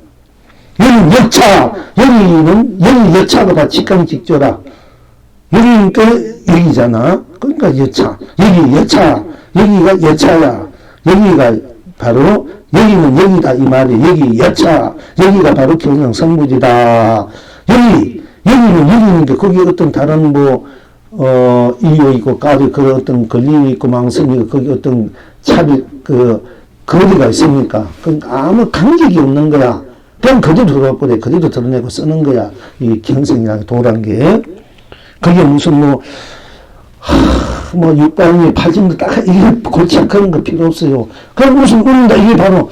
여기는 여차. 여기 여차보다 직감직조라. 여기니까 여기잖아. 그러니까 여차. 여기 여차. 여기가 여차야. 여기가 바로, 여기는 여기다, 이 말이. 여기 여차. 여기가 바로 견성성불이다. 여기는 여기인데, 거기 어떤 다른 이유 있고, 까지, 그 어떤 걸림이 있고, 망성이 있고, 거기 어떤 차비, 거리가 있습니까? 아무 간격이 없는 거야. 그냥 그대로 들어버려. 그대로 드러내고 쓰는 거야. 이 견성이라는 도란 게. 그게 무슨 육방이 팔정도 딱, 이게 골치 그런 거 필요 없어요. 그럼 무슨 웃는다. 이게 바로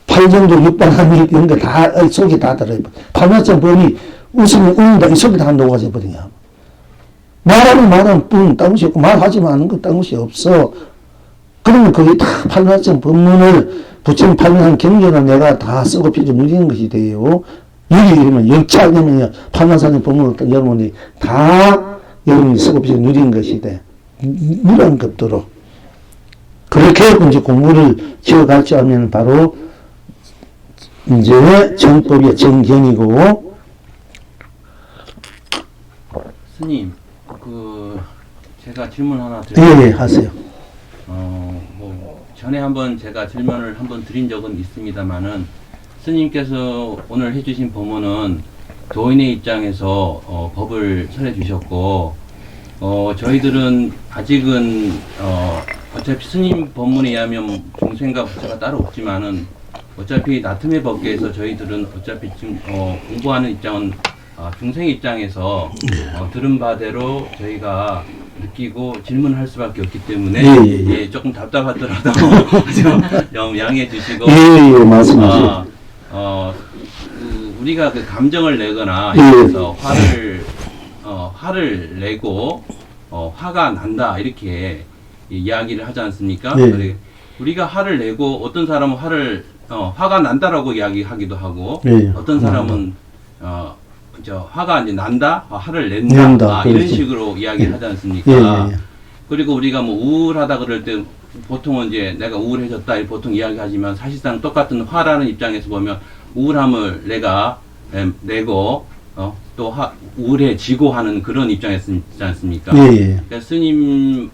팔정도 육방함이 이런 거 다, 속에 다 들어요. 팔만점 범위, 웃으면 웃는다. 이 속에 다 녹아져 버리냐. 말하면 뿐, 딴 것이 없고, 말하지만 않은 건 딴 것이 없어. 그러면 그게 다 팔만점 법문을 부처님 팔만한 경전을 내가 다 쓰고 피지 누리는 것이 돼요. 여기 이러면 역차하면 팔만사님 법문을 여러분이 다 여러분이 쓰고 피지 누리는 것이 돼. 이런 것들로. 그렇게 이제 공부를 지어갈 줄 알면 바로 이제 정법의 정견이고. 스님, 제가 질문 하나 드릴게요. 예, 하세요. 전에 한번 제가 질문을 한번 드린 적은 있습니다만은, 스님께서 오늘 해주신 법문은 도인의 입장에서 법을 설해 주셨고, 저희들은 아직은 어차피 스님 법문에 의하면 중생과 부처가 따로 없지만은 어차피 나트메 법계에서 저희들은 어차피 지금 공부하는 입장은 중생 입장에서 들은 바대로 저희가 느끼고 질문할 수밖에 없기 때문에 예, 조금 답답하더라도 좀 양해해 주시고 예, 말씀하세요. 우리가 그 감정을 내거나 예. 그래서 화를 내고 화가 난다 이렇게 이야기를 하지 않습니까? 예. 그래, 우리가 화를 내고 어떤 사람은 화가 난다라고 이야기하기도 하고 예. 어떤 사람은 화가 이제 난다, 화를 낸다, 이런 그렇지. 식으로 이야기를 하지 않습니까? 예. 그리고 우리가 뭐 우울하다 그럴 때 보통은 이제 내가 우울해졌다 이렇게 보통 이야기하지만 사실상 똑같은 화라는 입장에서 보면 우울함을 내가 내고 또 우울해지고 하는 그런 입장이지 않습니까? 예. 그러니까 스님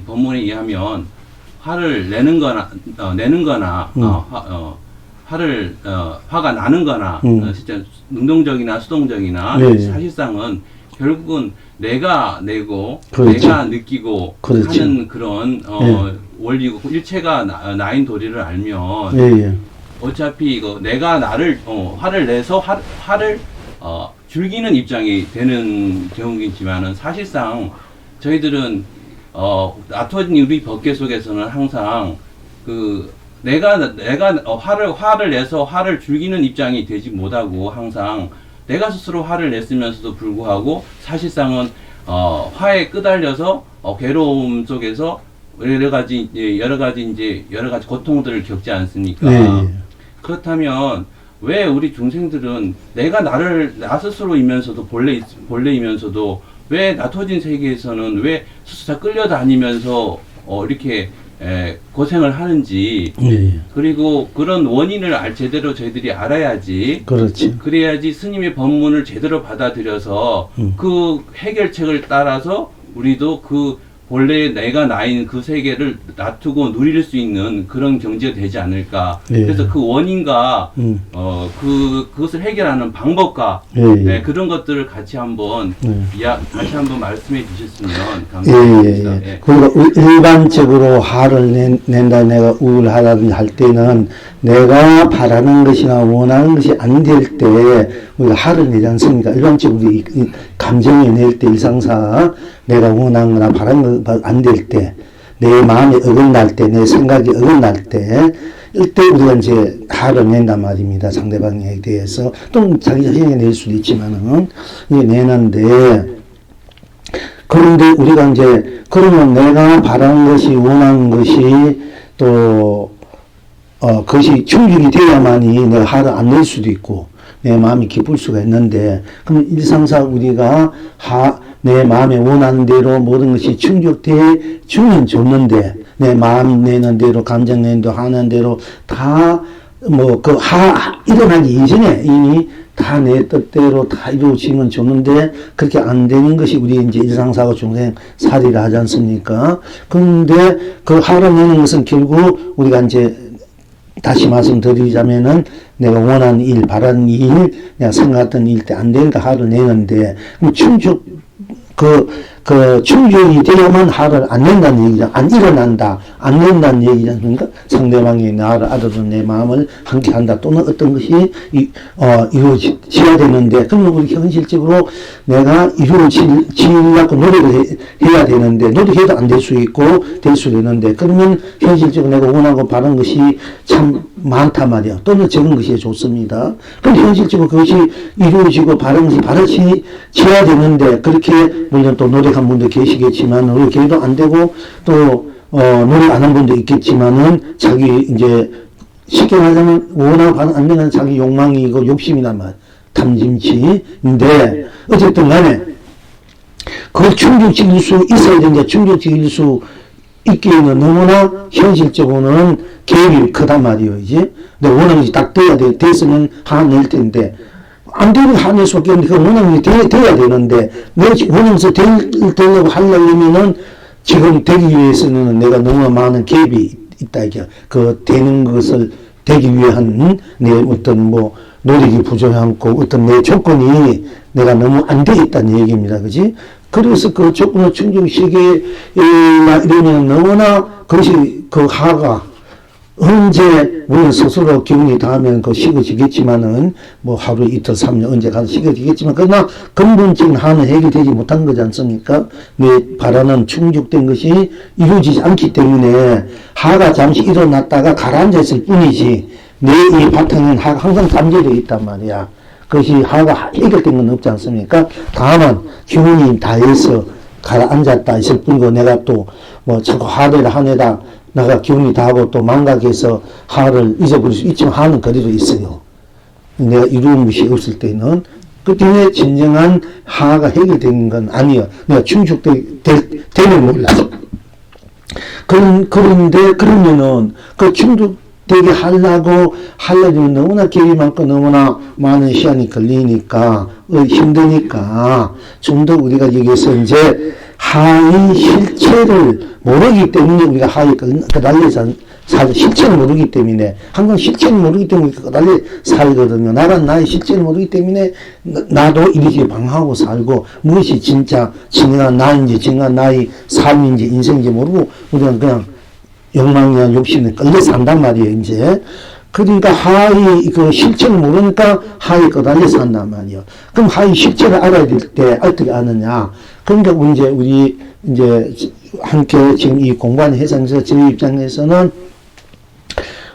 법문에 의하면 화를 내는 거나 화가 나는 거나 진짜 능동적이나 수동적이나 네. 사실상은 결국은 내가 내고 그렇죠. 내가 느끼고 그렇죠. 하는 그런 원리고 일체가 나인 도리를 알면 예. 어차피 이거 내가 나를 화를 내서 화를 즐기는 입장이 되는 경우이지만은 사실상 저희들은 나토진 우리 법계 속에서는 항상 그 내가 화를 내서 화를 즐기는 입장이 되지 못하고 항상 내가 스스로 화를 냈으면서도 불구하고 사실상은 화에 끄달려서 괴로움 속에서 여러 가지 고통들을 겪지 않습니까? 네. 그렇다면 왜 우리 중생들은 내가 나 스스로이면서도 본래이면서도 왜 나토진 세계에서는 왜 스스로 끌려다니면서 이렇게 고생을 하는지 예. 그리고 그런 원인을 제대로 저희들이 알아야지 그렇지. 그래야지 스님의 법문을 제대로 받아들여서 그 해결책을 따라서 우리도 그 본래 내가 나인 그 세계를 놔두고 누릴 수 있는 그런 경지가 되지 않을까. 예. 그래서 그 원인과 그것을 해결하는 방법과 예. 그런 것들을 같이 한번 다시 한번 말씀해 주셨으면 예, 감사하겠습니다. 예, 예. 그러니까 일반적으로 화를 낸다, 내가 우울하다든지 할 때는 내가 바라는 것이나 원하는 것이 안 될 때 우리가 화를 내지 않습니까? 일반적으로 이 감정을 낼 때 일상사 내가 원하는 거나 바라는 거 안 될 때, 내 마음이 어긋날 때, 내 생각이 어긋날 때, 이때 우리가 이제 화를 낸단 말입니다. 상대방에 대해서. 또 자기 자신에게 낼 수도 있지만은, 이게 내는데, 그런데 우리가 이제, 그러면 내가 바라는 것이, 원하는 것이, 또, 그것이 충족이 돼야만이 내가 화를 안 낼 수도 있고, 내 마음이 기쁠 수가 있는데, 그럼 일상사 우리가 내 마음에 원하는 대로 모든 것이 충족돼 주면 좋는데, 내 마음 내는 대로, 감정 내는 대로, 하는 대로 다, 일어나기 이전에 이미 다 내 뜻대로 다 이루어지면 좋는데, 그렇게 안 되는 것이 우리 이제 일상사고 중생 살이라 하지 않습니까? 그런데 그 화를 내는 것은 결국 우리가 이제 다시 말씀드리자면은 내가 원하는 일, 바라는 일, 내가 생각했던 일 때 안 되니까 화를 내는데, 그럼 충족이 되야만 화를 안 낸다는 얘기죠. 안 일어난다, 안 낸다는 얘기지 않습니까? 상대방이 나를 알아도 내 마음을 함께 한다. 또는 어떤 것이, 이루어져야 되는데, 그러면 우리 현실적으로 내가 이루어지려고 노력을 해야 되는데, 노력해도 안 될 수 있고, 될 수도 있는데, 그러면 현실적으로 내가 원하고 바라는 것이 참 많단 말이야. 또는 적은 것이 좋습니다. 그럼 현실적으로 그것이 이루어지고 바라는 것이 바라져야 되는데, 그렇게 물론 또 노력한 분도 계시겠지만, 노력해도 안 되고, 또, 노력 안 한 분도 있겠지만은, 자기, 이제, 쉽게 말하자면, 원하고 바라는 안 되는 자기 욕망이고, 욕심이란 말, 탐진치인데, 어쨌든 간에, 그걸 충족시킬 수 있어야 되는데, 충족시킬 수 있기에는 너무나 현실적으로는 계획이 크단 말이에요, 이제. 근데 원하는 것이 딱 됐으면 화낼 텐데, 안 되면 화낼 수 없겠는데, 그 원하는 것이 돼야 되는데, 내 원하는 것을 되려고 하려면은, 지금 되기 위해서는 내가 너무 많은 갭이 있다, 이게. 그 되는 것을 되기 위한 내 어떤 노력이 부족하고 어떤 내 조건이 내가 너무 안 돼 있다는 얘기입니다. 그지? 그래서 그 조건을 충족시키게 이러면 너무나 그것이 그 하가 언제 우리는 스스로 기운이 닿으면 그 식어지겠지만은 뭐 하루 이틀 3년 언제 가서 식어지겠지만 그러나 근본적인 하는 해결되지 못한 거지 않습니까? 왜 바라는 충족된 것이 이루어지지 않기 때문에 하가 잠시 일어났다가 가라앉아 있을 뿐이지 내 이 바탕에는 하가 항상 잠재되어 있단 말이야. 그것이 하가 해결된 건 없지 않습니까? 다만 기운이 다해서 가라앉았다 있을 뿐이고 내가 또 뭐 자꾸 하를 하내다 내가 기운이 다하고 또 망각해서 하를 잊어버릴 수 있지만 하는 거리도 있어요. 내가 이루는 것이 없을 때는 그 때문에 진정한 하가 해결된 건 아니에요. 내가 충족되면 몰라서. 그런데 그러면은 그 충족되게 하려면 너무나 길이 많고 너무나 많은 시간이 걸리니까 힘드니까 좀 더 우리가 여기서 이제 하의 실체를 모르기 때문에 우리가 하에 끄달려서 살고 실체를 모르기 때문에 항상 실체를 모르기 때문에 끄달려 살거든요. 나는 나의 실체를 모르기 때문에 나도 이리저리 방황하고 살고 무엇이 진짜 진정한 나인지 진정한 나의 삶인지 인생인지 모르고 우리는 그냥 욕망이나 욕심에 끌려 산단 말이에요. 이제 그러니까 하의 그 실체를 모르니까 하에 끄달려 산단 말이에요. 그럼 하의 실체를 알아야 될 때 어떻게 아느냐? 그러니까 이제 우리 이제 함께 지금 이 공부하는 회사에서 저희 입장에서는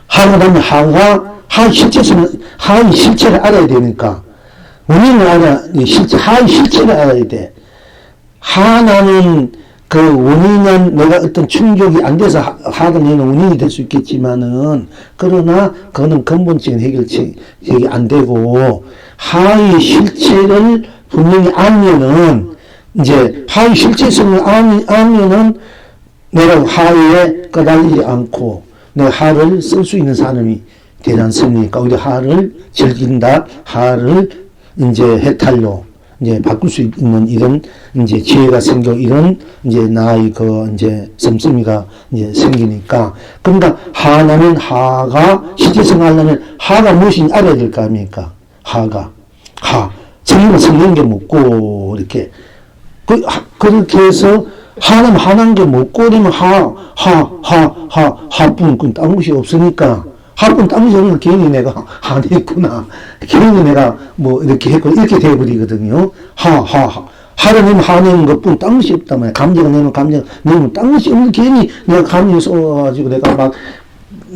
하라면 하의 실체를 알아야 되니까 원인을 하의 실체를 알아야 돼. 하나는 그 원인은 내가 어떤 충족이 안 돼서 하가 내는 원인이 될 수 있겠지만은 그러나 그거는 근본적인 해결이 안 되고 하의 실체를 분명히 알면은 이제 하의 실체성을 알면은 내가 하에 끄달리지 않고 내가 하를 쓸 수 있는 사람이 되지 않습니까? 우리 하를 즐긴다, 하를 이제 해탈로 이제 바꿀 수 있는 이런 이제 지혜가 생겨 이런 이제 나의 그 이제 씀씀이가 이제 생기니까 그러니까 하나는 하가 실제성 하려면 하가 무엇인지 알아야 될 거 아닙니까? 하가 성경은 성경인 게 묻고 이렇게 그렇게 해서 하나는 하나인 게 묻고 그러면 하뿐 그건 딴 것이 없으니까 하뿐 딴 것이 없는 괜히 내가 하냈구나 괜히 내가 뭐 이렇게 했고 이렇게 돼버리거든요. 하를 내면 하내는 것뿐 딴 것이 없단 말이야. 감정을 내면 내면 딴 것이 없는 괜히 내가 감정을 써가지고 내가 막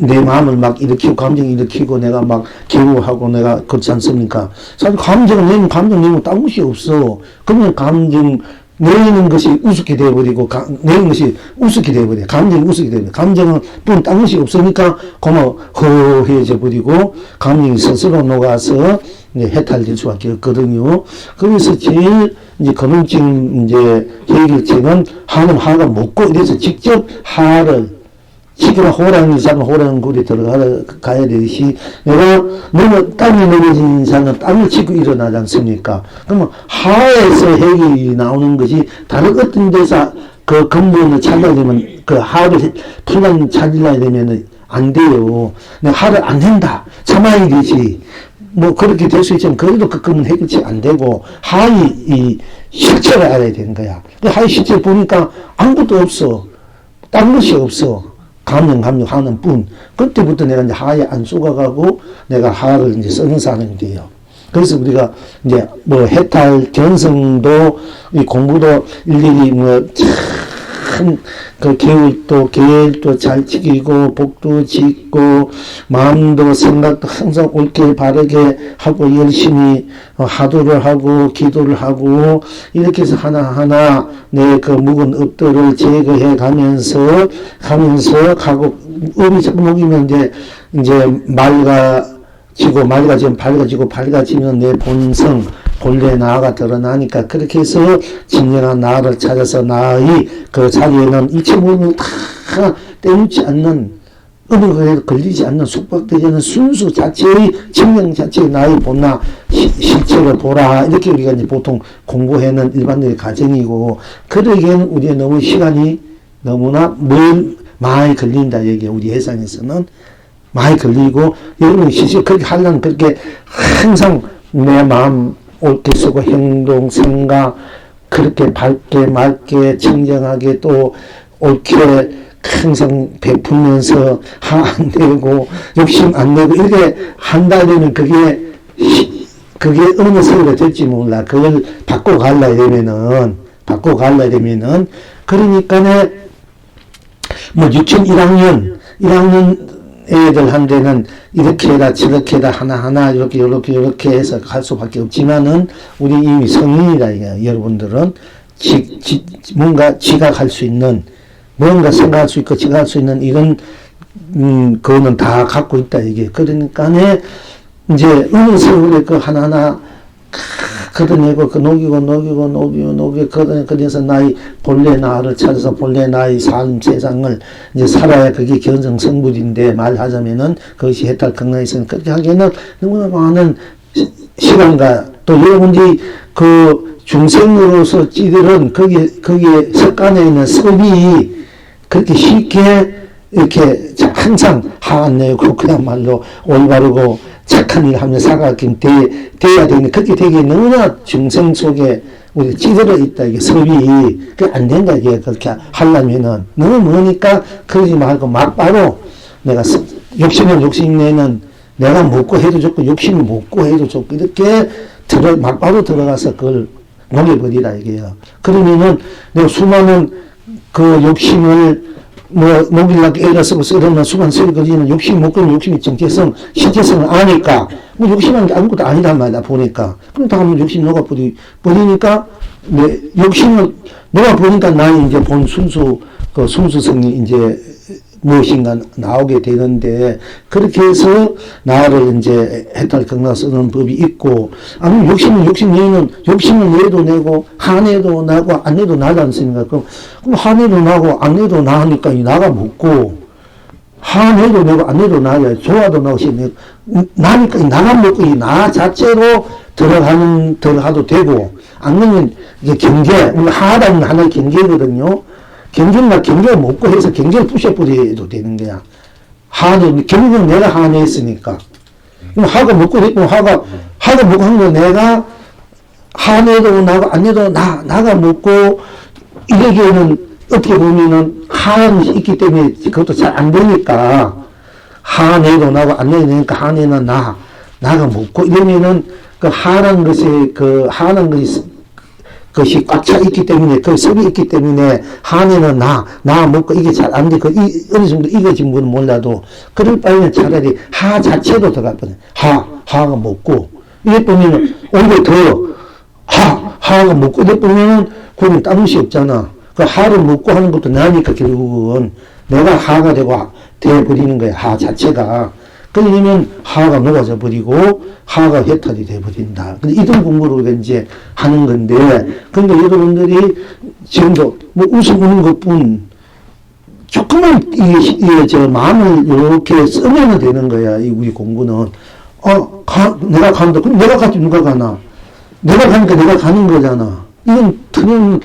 내 마음을 막 일으키고 감정을 일으키고 내가 막 괴로워하고 내가 그렇지 않습니까? 사실 감정을 내면 딴 것이 없어. 그러면 감정 내는 것이 우습게 되어버리고 내는 것이 우습게 되어버려. 감정이 우습게 되어버려. 감정은 뿐 딴 것이 없으니까 고마 허해져 버리고 감정이 스스로 녹아서 이제 해탈될 수밖에 없거든요. 그래서 제일 이제 근원적인 이제 해결책은 하가 먹고 이래서 직접 하를 지금 호랑이 사는 호랑이 굴에 들어가야 되듯이 내가 너무 땀이 넘어진 이상은 땀을 치고 일어나지 않습니까? 그러면 하에서 해결이 나오는 것이 다른 어떤 데서 그 근본을 찾으려면 그 하를 풀만 찾으려야 되면은 안 돼요. 내가 하를 안 된다. 참아야 되지. 뭐 그렇게 될 수 있지만 그래도 그건 해결이 안 되고 하의 이 실체를 알아야 되는 거야. 하의 실체를 보니까 아무것도 없어. 딴 것이 없어. 감정하는 뿐. 그때부터 내가 이제 하에 안 쏘가가고 내가 하를 이제 쓰는 사람이 돼요. 그래서 우리가 이제 뭐 해탈, 견성도, 이 공부도 일일이 뭐 참, 그 계율도 잘 지키고, 복도 짓고, 마음도 생각도 항상 옳게 바르게 하고, 열심히 하도를 하고, 기도를 하고, 이렇게 해서 하나하나 내 그 묵은 업들을 제거해 가면서 가고, 업이 자꾸 먹이면 이제 밝아지면 내 본성, 본래 나가 드러나니까 그렇게 해서 진정한 나를 찾아서 나의 그 자리에는 이체 모든 다 때묻지 않는 어느 걸리지 않는 숙박되지 않는 순수 자체의 증명 자체의 나의 본나 실체를 보라 이렇게 우리가 이제 보통 공부하는 일반적인 가정이고 그러기에는 우리의 너무 시간이 너무나 많이 걸린다 얘기 우리 회상에서는 많이 걸리고 여러분이 실제 그렇게 하려면 그렇게 항상 내 마음 옳게 쓰고 행동, 생각, 그렇게 밝게 맑게 청정하게 또 옳게 항상 베풀면서 화 안 내고 욕심 안 내고 이렇게 한다면 그게 어느 세월에 될지 몰라. 그걸 바꿔가려야 되면은 그러니까네 뭐 유치원 1학년 애들한테는 이렇게 해라 저렇게 해라 하나하나 이렇게 해서 갈 수밖에 없지만은 우리 이미 성인이라 이게 여러분들은 뭔가 지각할 수 있는 뭔가 생각할 수 있고 지각할 수 있는 이런 그거는 다 갖고 있다 이게. 그러니까네 이제 어느 세월에 그 하나하나 걷어내고 그 녹이고 그래서 나의 본래 나를 찾아서 본래 나의 삶 세상을 이제 살아야 그게 견성 성불인데 말하자면은 그것이 해탈 건강에 있으면 그렇게 하기에는 너무나 많은 시간과 또 여러분들이 그 중생으로서 찌들은 거기에 석간에 있는 섭이 그렇게 쉽게 이렇게 항상 화 안 내고 그야말로 올바르고 착한 일 하며 살아가긴 돼야 되는데 그렇게 되기 너무나 중생 속에 우리 찌들어 있다 이게 섭이 그 안 된다 이게 그렇게 하려면은 너무 머니까 그러지 말고 막바로 내가 욕심 내는 내가 먹고 해도 좋고 욕심을 먹고 해도 좋고 이렇게 막바로 들어가서 그걸 녹여버리라 이게요. 그러면은 내가 수많은 그 욕심을 녹이려고 애를 쓰고 쓰려면 수많은 소리 거리는 욕심이 먹고 욕심이 정체성, 실체성을 아니까 뭐 욕심하는 게 아무것도 아니단 말이야 보니까. 그럼 다 한번 욕심 녹아버리니까 욕심을 녹아버리니까 나는 이제 본 순수성이 이제 무엇인가 나오게 되는데 그렇게 해서 나를 이제 해탈 경락 쓰는 법이 있고 아니 욕심을 내도 내고 화내도 나고 안 내도 나지 않습니까? 그럼 화내도 나고 안 내도 나니까 나가 먹고 화내도 내고 안 내도 나야 좋아도 나고 나니까 나가 먹고 이 나 자체로 들어가도 되고 안 그러면 이제 경계 하다는 하나의 경계거든요. 경계가 먹고 해서 경계를 부셔버려도 되는 거야. 결국은 내가 화냈으니까. 그럼 화가 먹고 됐고, 화가 먹고 한 거 내가 화내도 나고 안 내도 나가 먹고, 이러기에는 어떻게 보면은 화는 있기 때문에 그것도 잘 안 되니까, 화내도 나고 안 내도 되니까 화내는 나가 먹고, 이러면은 화난 것이 꽉 차 있기 때문에, 그 섭이 있기 때문에, 한에는 나 먹고 이게 잘 안 돼. 어느 정도 익어진 건 몰라도, 그럴 바에는 차라리 하 자체도 들어갈 뻔해. 하가 먹고, 이래 보면은, 오히려 더, 하가 먹고, 이래 보면은, 그건 딴 것이 없잖아. 그 하를 먹고 하는 것도 나니까 결국은, 내가 하가 되어버리는 거야, 하 자체가. 그러면 하가 녹아져 버리고 하가 해탈이 돼 버린다. 근데 이런 공부를 이제 하는 건데, 근데 여러분들이 지금도 뭐 웃어보는 것뿐 조금만 마음을 이렇게 쓰면 되는 거야. 이 우리 공부는 내가 간다. 그럼 내가 가지 누가 가나? 내가 가니까 내가 가는 거잖아. 이건 틀린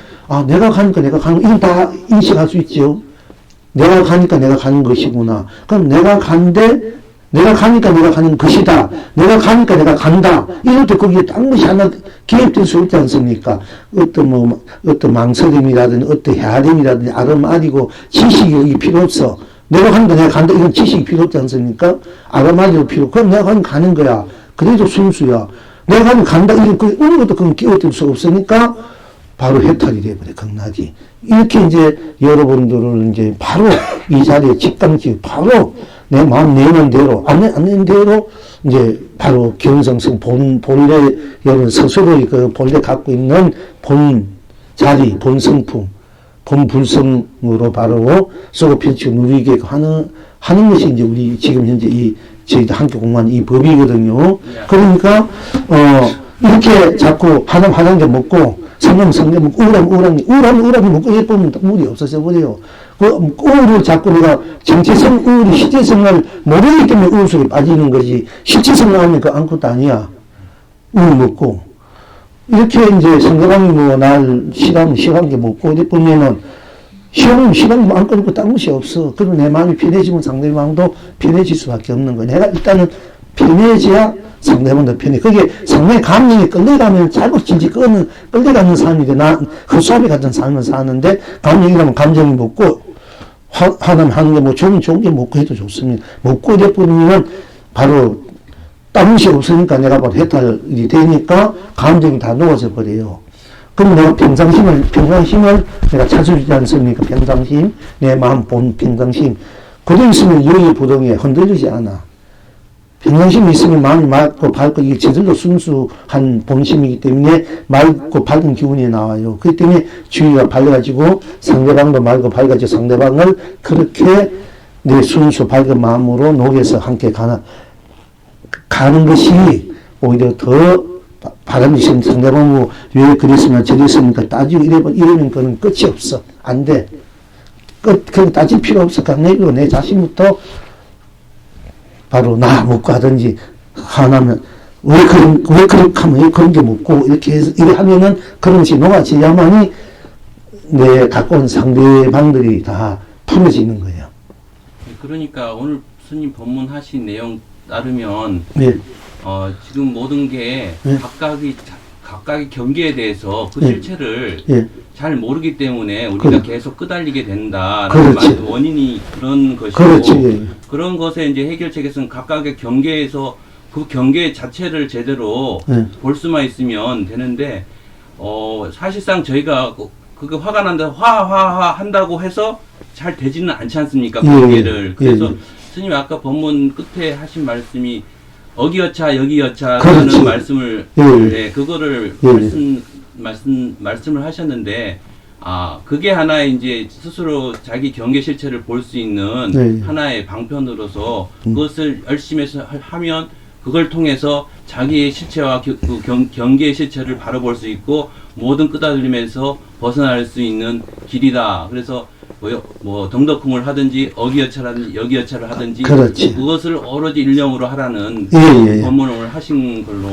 내가 가니까 내가 가는 이건 다 인식할 수 있죠. 내가 가니까 내가 가는 것이구나. 그럼 내가 가니까 내가 가는 것이다. 내가 가니까 내가 간다. 이럴 때 거기에 딴 것이 하나 개입될 수 있지 않습니까? 어떤 망설임이라든지, 어떤 헤아림이라든지, 아름아리고 지식이 여기 필요 없어. 내가 가니까 내가 간다. 이건 지식이 필요 없지 않습니까? 아름아리도 필요. 그럼 내가 가는 거야. 그래도 순수야. 내가 가면 간다. 이런 어느 것도 그건 끼어들 수 없으니까 바로 해탈이 돼버려, 극락이. 이렇게 이제 여러분들을 이제 바로 이 자리에 직당지 바로 내 마음 내는 대로, 안 내는 대로, 이제, 바로 견성성, 본래, 여러분 스스로의 본래 갖고 있는 자리, 성품, 불성으로 바로 쏘고 펼치고 누리게 하는 것이 이제 우리 지금 현재 저희들 함께 공부하는 이 법이거든요. 그러니까, 이렇게 자꾸 화장제 먹고, 상념 먹고, 우울하게 먹고, 예쁘면 물이 없어져 버려요. 우울을 자꾸 내가 정체성, 우울이 실체성을 모르기 때문에 우울 속에 빠지는 거지. 실체성 나오면 그 아무것도 아니야. 우울 먹고. 이렇게 이제 상대방이 싫어하는 게 먹고, 이래 보면은, 시간이 안 끊고 딴 것이 없어. 그러면 내 마음이 편해지면 상대방도 편해질 수밖에 없는 거야. 내가 일단은 편해져야 상대방도 편해. 그게 상당히 감정이 끌려가면 잘못 진지 끌려가는 삶인데, 흡수합이 같은 삶을 사는데, 감정이라면 감정이 먹고, 화나면 하는 게 뭐 좋은 게 먹고 해도 좋습니다. 먹고 이래버리면 바로 딴 음식 없으니까 내가 바로 해탈이 되니까 감정이 다 녹아져 버려요. 그럼 내가 평상심을 내가 찾아주지 않습니까? 평상심, 내 마음 본 평상심. 그대 있으면 여기 부동에 흔들리지 않아. 평상심이 있으면 마음이 맑고 밝고 이게 제대로 순수한 본심이기 때문에 맑고 밝은 기운이 나와요. 그렇기 때문에 주의가 밝아지고 상대방도 맑고 밝아지고 상대방을 그렇게 내 순수 밝은 마음으로 녹여서 함께 가는 것이 오히려 더 바람직한. 상대방이 왜 그랬으면 저랬습니까? 따지고 이러면 그는 끝이 없어. 안 돼. 그럼 따질 필요 없어. 그냥 내 자신부터 바로 나 먹고 하든지 하나면 왜 그렇게 하면 왜 그런 게 먹고 이렇게 하면은 그런 것이 녹아져야만이 내 갖고 온 상대방들이 다 풀어지는 거예요. 그러니까 오늘 스님 법문하신 내용 따르면 네. 지금 모든 게 네. 각각의 경계에 대해서 그 네. 실체를 예. 잘 모르기 때문에 우리가 계속 끄달리게 된다라는 그렇지. 원인이 그런 것이고 그렇지. 그런 것에 이제 해결책에서는 각각의 경계에서 그 경계 자체를 제대로 네. 볼 수만 있으면 되는데 사실상 저희가 그게 화가 난다 화 한다고 해서 잘 되지는 않지 않습니까? 예, 경계를. 그래서 예. 스님 아까 법문 끝에 하신 말씀이 어기여차 여기여차라는 그렇지. 말씀을 예. 네, 그거를 예. 말씀을 하셨는데 그게 하나의 이제 스스로 자기 경계 실체를 볼 수 있는 네. 하나의 방편으로서 그것을 열심히 해서 하면 그걸 통해서 자기의 실체와 경계의 실체를 바라볼 수 있고 모든 끄달림에서 벗어날 수 있는 길이다. 그래서 뭐 덩덕궁을 하든지 어기여차라든지 여기여차를 하든지 그렇지. 그것을 오로지 일념으로 하라는 예. 법문을 하신 걸로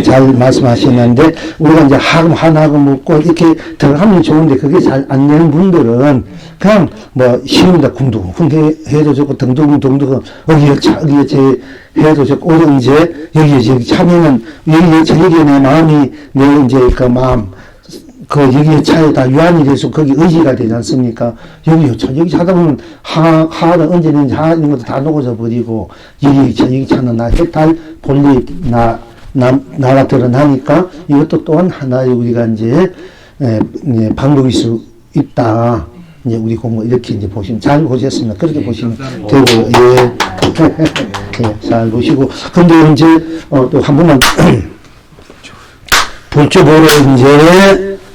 잘 말씀하시는데 우리가 이제 하나하고 먹고 이렇게 들어가면 좋은데 그게 잘 안 되는 분들은 그냥 뭐 쉬운데 궁둥궁 해도 좋고 덩덕궁 어기여차 해도 좋고 오늘 이제 여기 차면은 여기에 내 마음이 내 이제 그 마음 여기에 차에 다 유한이 돼서 거기 의지가 되지 않습니까? 여기 하다 보면 하다 언제든지 하는 것도 다 녹아져 버리고, 여기 차는 나 해탈, 본리, 나가 드러나니까 이것도 또한 하나의 우리가 이제, 방법일 수 있다. 이제 우리 공부 이렇게 이제 보시면, 잘 보셨습니다. 그렇게 보시면 되고, 잘 보시고. 근데 이제, 또 한 번만, 불조보로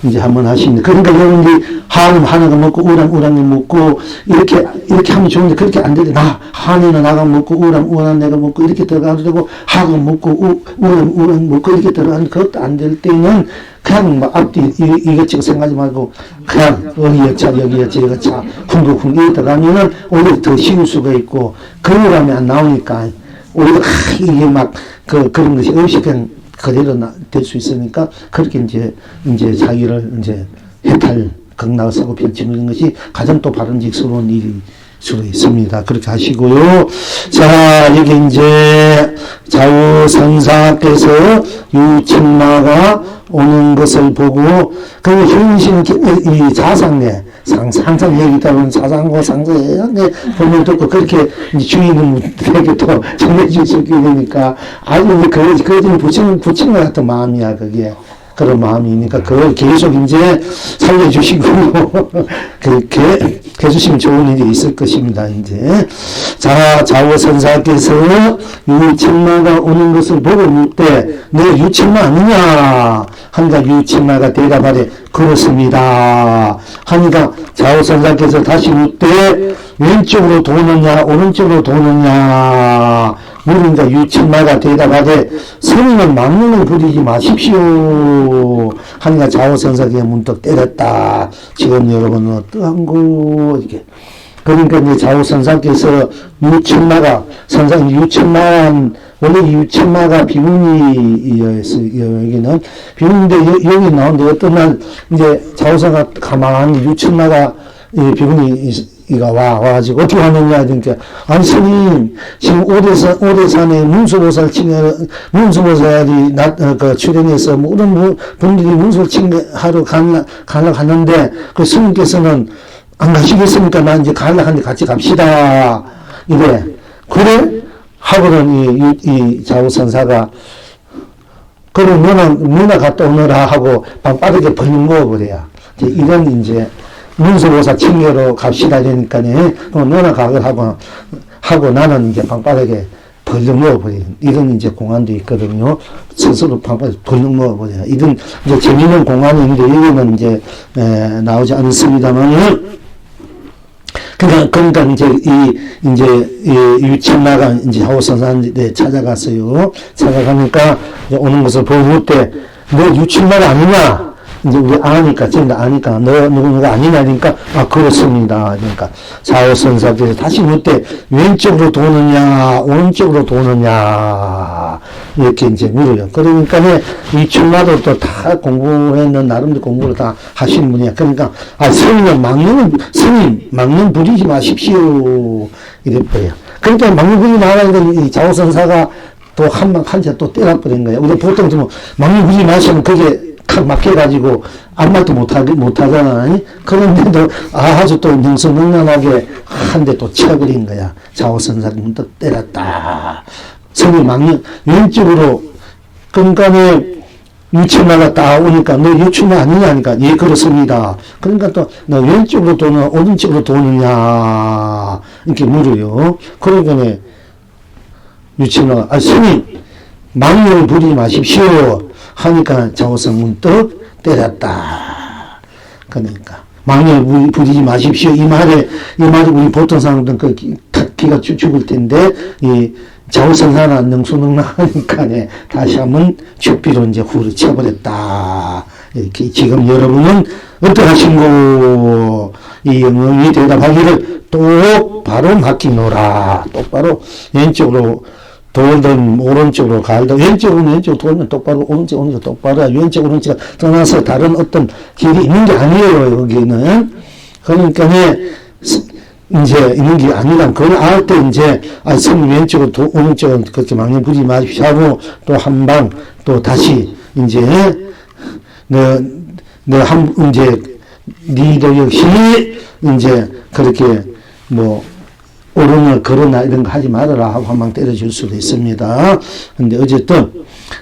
이제 한번 하십니다. 그러니까 여러분들이 하나가 먹고 우랑이 먹고 이렇게 하면 좋은데 그렇게 안 되는데 한이는 나가 먹고 우랑 내가 먹고 이렇게 들어가도 되고 하가 먹고 우랑 먹고 이렇게 들어가는 그것도 안 될 때는 그냥 막 앞뒤 이것저것 생각하지 말고 그냥 여기여차 쿵쿵쿵 이렇게 들어가면은 오히려 더 쉬울 수가 있고 그러면 안 나오니까 오히려 이게 막 그런 것이 없이 그냥 그대로 될 수 있으니까 그렇게 이제 자기를 이제 해탈 극락을 쓰고 펼치는 것이 가장 또 바람직스러운 일일 수도 있습니다. 그렇게 하시고요. 자, 여기 이제 좌우선사께서 유천마가 오는 것을 보고 그 현신 이 자상내 항상 얘기다 보면 사상과 상상의 본을 듣고 그렇게 주인님에게 또 전해줄 수 있게 되니까 아주 그거 붙이는 것 같은 마음이야 그게. 그런 마음이니까 그걸 계속 이제 살려주시고 그렇게 해주시면 좋은 일이 있을 것입니다. 이제 자 좌우선사께서 유천마가 오는 것을 보고 묻되 너 유천마 아니냐 하니까 유천마가 대답하되 그렇습니다 하니까 좌우선사께서 다시 묻되 왼쪽으로 도느냐 오른쪽으로 도느냐 물으니까 유천마가 대답하되 성인은 막론을 부리지 마십시오 하니까 좌우선사께 문득 때렸다. 지금 여러분은 어떠한 거 이렇게 그러니까 이제 좌우선사께서 유천마가 원래 유천마가 비문이였어요. 여기는 비문인데 여기 나오는데 어떤 날 이제 좌우선사가 가만히 유천마가 비문이 이가 와가지고 어떻게 하느냐, 그러니까, 아니, 스님, 지금 오대산에 문수보살 문수보살이 출연해서 모든 분들이 문수를 칭하러 가려고 그 스님께서는 안 가시겠습니까? 나 이제 가려고 하는데 같이 갑시다. 이래. 그래? 하고는 이 좌우선사가, 그럼 누나 갔다 오너라 하고 방바닥에 벌금 먹어버려요. 이런 이제, 문수보살 칭여로 갑시다. 그러니까, 누나 가고 하고 나는 이제 방바닥에 벌금 먹어버려요. 이런 이제 공안도 있거든요. 스스로 방바닥에 벌금 먹어버려요. 이런 이제 재미있는 공안인데, 여기는 이제, 나오지 않습니다만, 그러니까 이제 유친마가 이제 하오선사한테 찾아갔어요. 찾아가니까 이제 오는 것을 보고 때, 너 유친마가 아니냐? 이제 우리 아니까, 전부 아니까, 너 누구가 아니냐? 그러니까, 아, 그렇습니다. 그러니까, 좌우선사께서 다시 묻되, 왼쪽으로 도느냐, 오른쪽으로 도느냐, 이렇게 이제 물어요. 그러니까, 이 출마도 또 다 공부했는, 나름대로 공부를 다 하신 분이야. 그러니까, 아, 스님, 망령 부리지 마십시오. 이랬어요. 그러니까, 망령 부리지 말라니까, 이 좌우선사가 또 한자 또 때려버린 거예요. 우리 보통 좀, 망령 부리지 마시면 그게, 탁 막혀가지고 아무 말도 못하잖아. 그런데도 아주 또 능수능란하게 한 대 또 쳐버린 거야. 좌우선사를 문득 때렸다. 성이 막는 왼쪽으로, 그러니까 유치마가 딱 오니까 너 유치마 아니냐니까, 예, 그렇습니다. 그러니까 또 너 왼쪽으로 도느냐 오른쪽으로 도느냐 이렇게 물어요. 그러니까 유치마가, 아, 스님 망령을 부리지 마십시오 하니까 좌우선 문득 때렸다. 그러니까 망령을 부리지 마십시오. 이 말에 우리 보통 사람들은 그 기가 죽을 텐데, 이 좌우선사는 능수능란하니까 다시 한번 죽비로 이제 후를 쳐버렸다. 이렇게 지금 여러분은 어떠하신고? 이 영웅이 대답하기를 똑바로 맡기노라. 똑바로 왼쪽으로 돌든 오른쪽으로 갈든 왼쪽으로 돌면 똑바로 오른쪽 똑바로 왼쪽 오른쪽 떠나서 다른 어떤 길이 있는 게 아니에요. 여기는. 그러니까 이제 있는 게 아니라 그걸 알 때 이제 성 왼쪽으로 오른쪽으로 그렇게 망령 부리지 마십시오 하고 또 한 방 또 다시 이제 이제 니도 역시 이제 그렇게 뭐 오르나 걸으나 이런 거 하지 말아라 하고 한 방 때려줄 수도 있습니다. 근데 어쨌든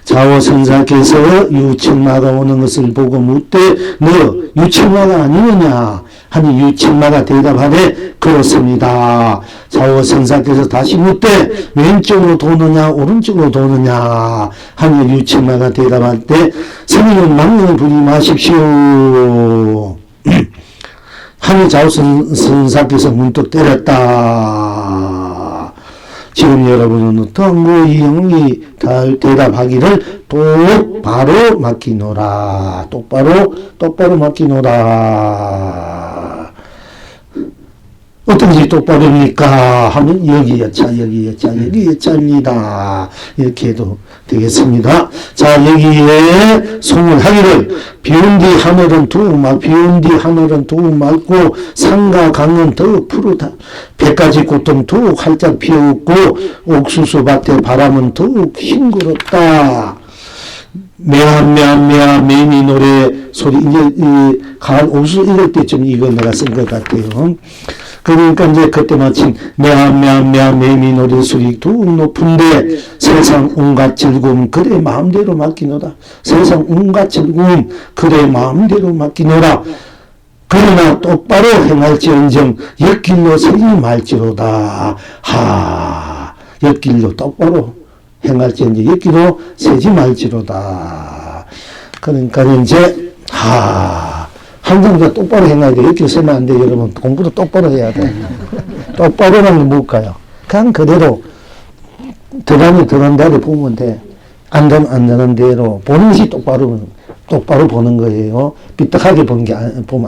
좌우선사께서 유친마가 오는 것을 보고 묻되 너 유친마가 아니느냐 하니 유친마가 대답하되 그렇습니다. 좌우선사께서 다시 묻되 왼쪽으로 도느냐 오른쪽으로 도느냐 하니 유친마가 대답할 때 스님은 망령을 부리지 마십시오. 하니 좌우선사께서 문득 때렸다. 지금 여러분은 어떤 이 영이 대답하기를 똑바로 맡기노라. 똑바로 맡기노라. 어떤지 똑바로입니까? 하면 여기 여차입니다. 이렇게 해도 되겠습니다. 자, 여기에 송을 하기를 비온 뒤 하늘은 더욱 맑고 산과 강은 더욱 푸르다. 100가지 꽃은 더욱 활짝 피어있고 옥수수 밭의 바람은 더욱 싱그럽다. 매한 매미 노래 소리 이제 이 가을 옥수수 이럴 때쯤 이거 내가 쓴 것 같아요. 그러니까 이제 그때 마침 매한 매미 노래 소리 더욱 높은데 세상 온갖 즐거움 그래 마음대로 맡기노라. 세상 온갖 즐거움 그래 마음대로 맡기노라. 그러나 똑바로 행할지언정 옆길로 서지 말지로다. 옆길로 똑바로 행할지언정 옆길로 서지 말지로다. 그러니까 이제 항상 똑바로 행해야 돼. 이렇게 쓰면 안 돼, 여러분. 공부도 똑바로 해야 돼. 똑바로는 뭘까요? 그냥 그대로 들어간 대로 보면 돼. 안 되는 대로 보는 것이 똑바로 보는 거예요. 삐딱하게 보면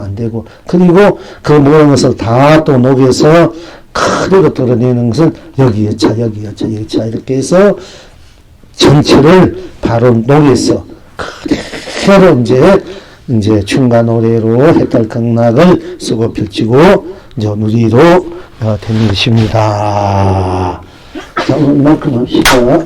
안 되고. 그리고 그 모든 것을 다 또 녹여서 그대로 드러내는 것은 여기 여차 이렇게 해서 전체를 바로 녹여서 그대로 이제 이제 춤과 노래로 해탈 극락을 쓰고 펼치고 이제 누리로 되는 것입니다. 자, 오늘 이만큼 합시다.